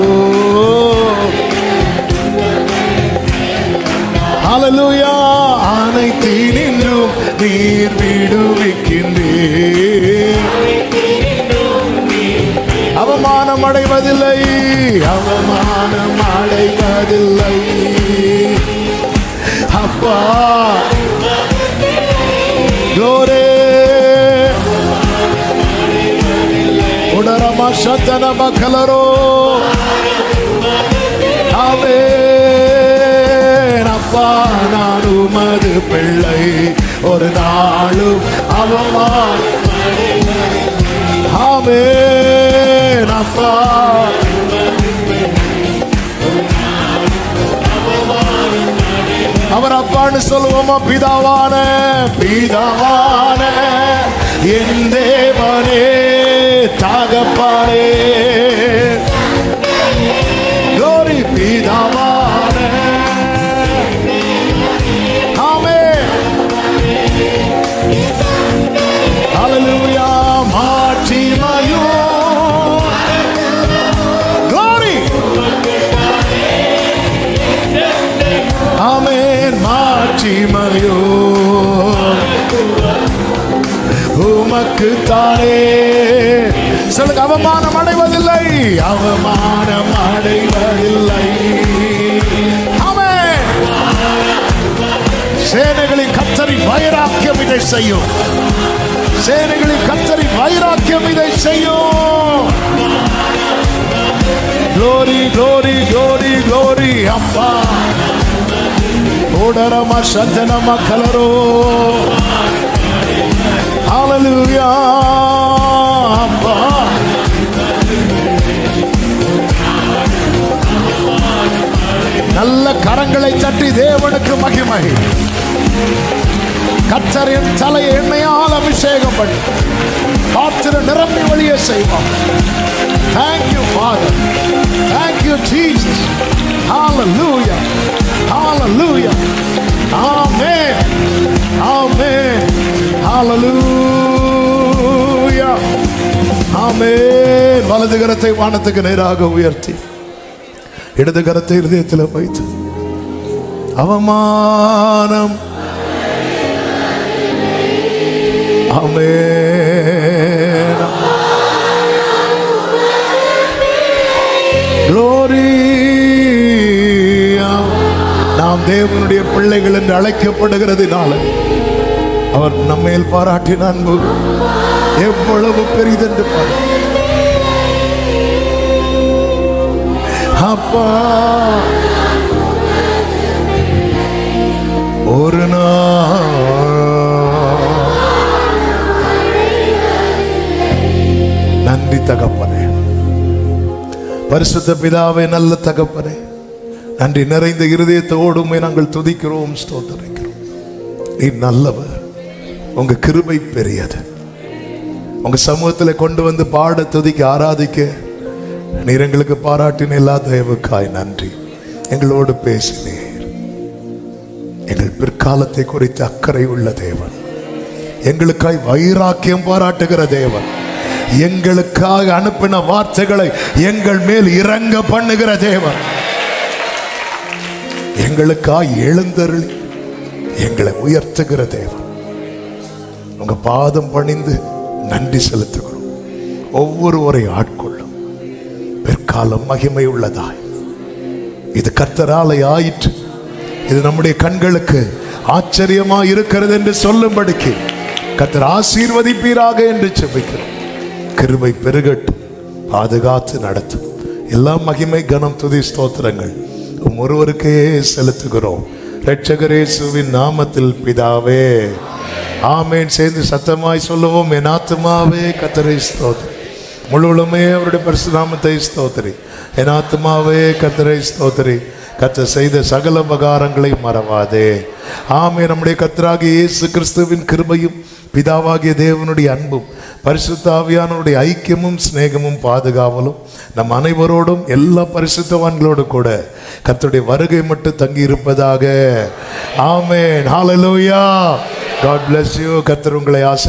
[SPEAKER 1] ஹல்லேலூயா அனைத்தினின்றும் நீர் விடுவிக்கின்றீர். அவமானம் அடைவதில்லை, அவமானம் அடைவதில்லை அப்பா. glory உடரமா சத்தன மக்களரோ. ஆமென். அப்பா நான் உமது பிள்ளை, ஒரு நாளும் அவமானம். ஆமென். அப்பா அவர் அப்பான்னு சொல்லுவோமா? பிதாவான பிதாவான என் தேவனே தகப்பனே. glory பிதாவான. ஆமென். ஹalleluya. மாட்சிமையோ glory. ஆமென். மாட்சிமையோ உமக்கு தானே. சொல்லுங்க. அவமானம் அடைவதில்லை, அவமானம் அடைவதில்லை. ஆமென். சேனைகளின் கர்த்தரின் வைராக்கியம் இதை செய்யும். சேனைகளின் கர்த்தரின் வைராக்கியம் இதை செய்யும். glory glory glory glory. அப்பா ஓடரமா சந்தனமா கலரோ. ஹalleluya. அப்பா நல்ல கரங்களை தட்டி தேவனுக்கு மகிமை. கர்த்தரின் தலையை எண்ணெயால் அபிஷேகம் பண்ணி பாத்திரம் நிரம்பி வழியே செய்வார். Thank you Father. Thank you Jesus. Hallelujah. Hallelujah. Amen. Amen. Hallelujah. Amen. வலது கரத்தை வானத்துக்கு நேராக உயர்த்தி இடது கரத்தை இதயத்தில் வைத்து அவமானம் ஆமென். glory. நாம் தேவனுடைய பிள்ளைகள் என்று அழைக்கப்படுகிறதுனால அவர் நம்மேல் பாராட்டின அன்பு எவ்வளவு பெரிதென்று பாரு. அப்பா ஒரு நன்றி தகப்பனே. பரிசுத்த பிதாவே, நல்ல தகப்பனே, நன்றி நிறைந்த இருதயத்தோடு நாங்கள் துதிக்கிறோம், ஸ்தோத்திரிக்கிறோம். நீ நல்லவர், உங்க கிருபை பெரியது. உங்க சமூகத்தில் கொண்டு வந்து பாட, துதிக்க, ஆராதிக்க நீர் எங்களுக்கு பாராட்டின எல்லா தயவுக்காய் நன்றி. எங்களோடு பேசினீர். எங்கள் பிற்காலத்தை குறித்து அக்கறை உள்ள தேவன், எங்களுக்காய் வைராக்கியம் பாராட்டுகிற தேவன், எங்களுக்காக அனுப்பின வார்த்தைகளை எங்கள் மேல் இறங்க பண்ணுகிற தேவன், எங்களுக்காய் எழுந்தருளி எங்களை உயர்த்துகிற தேவன். உங்க பாதம் பணிந்து நன்றி செலுத்துகிறோம். ஒவ்வொருவரை ஆட்கொள்ளும். பிற்காலம் மகிமை உள்ளதாய் இது கர்த்தராலே ஆயிற்று, இது நம்முடைய கண்களுக்கு ஆச்சரியமா இருக்கிறது என்று சொல்லும்படிக்கு கர்த்தர் ஆசீர்வதிப்பீராக என்று ஜெபிக்கிறோம். கிருபை பெருகட்டும், பாதுகாத்து நடத்தும். எல்லா மகிமை, கனம், துதி, ஸ்தோத்திரங்கள் ஒருவருக்கே செலுத்துகிறோம். இரட்சகர் இயேசுவின் நாமத்தில் பிதாவே, ஆமென். சேர்ந்து சத்தமாய் சொல்லுவோம். என் ஆத்துமாவே கர்த்தரை ஸ்தோத்திரி, முழுவதுமே அவருடைய பரிசுத்த நாமத்தை ஸ்தோத்திரி. என் ஆத்துமாவே கர்த்தரை ஸ்தோத்திரி, கர்த்தர் செய்த சகல உபகாரங்களை மறவாதே. ஆமென். நம்முடைய கர்த்தராகிய இயேசு கிறிஸ்துவின் கிருபையும் பிதாவாகிய தேவனுடைய அன்பும் பரிசுத்த ஆவியானவருடைய ஐக்கியமும் சிநேகமும் பாதுகாவலும் நம் அனைவரோடும் எல்லா பரிசுத்தவான்களோடு கூட கர்த்தருடைய வருகை மட்டும் தங்கி இருப்பதாக. ஆமென். ஹalleluya. God bless you. கர்த்தர் உங்களை ஆசீர்வதிப்பார்.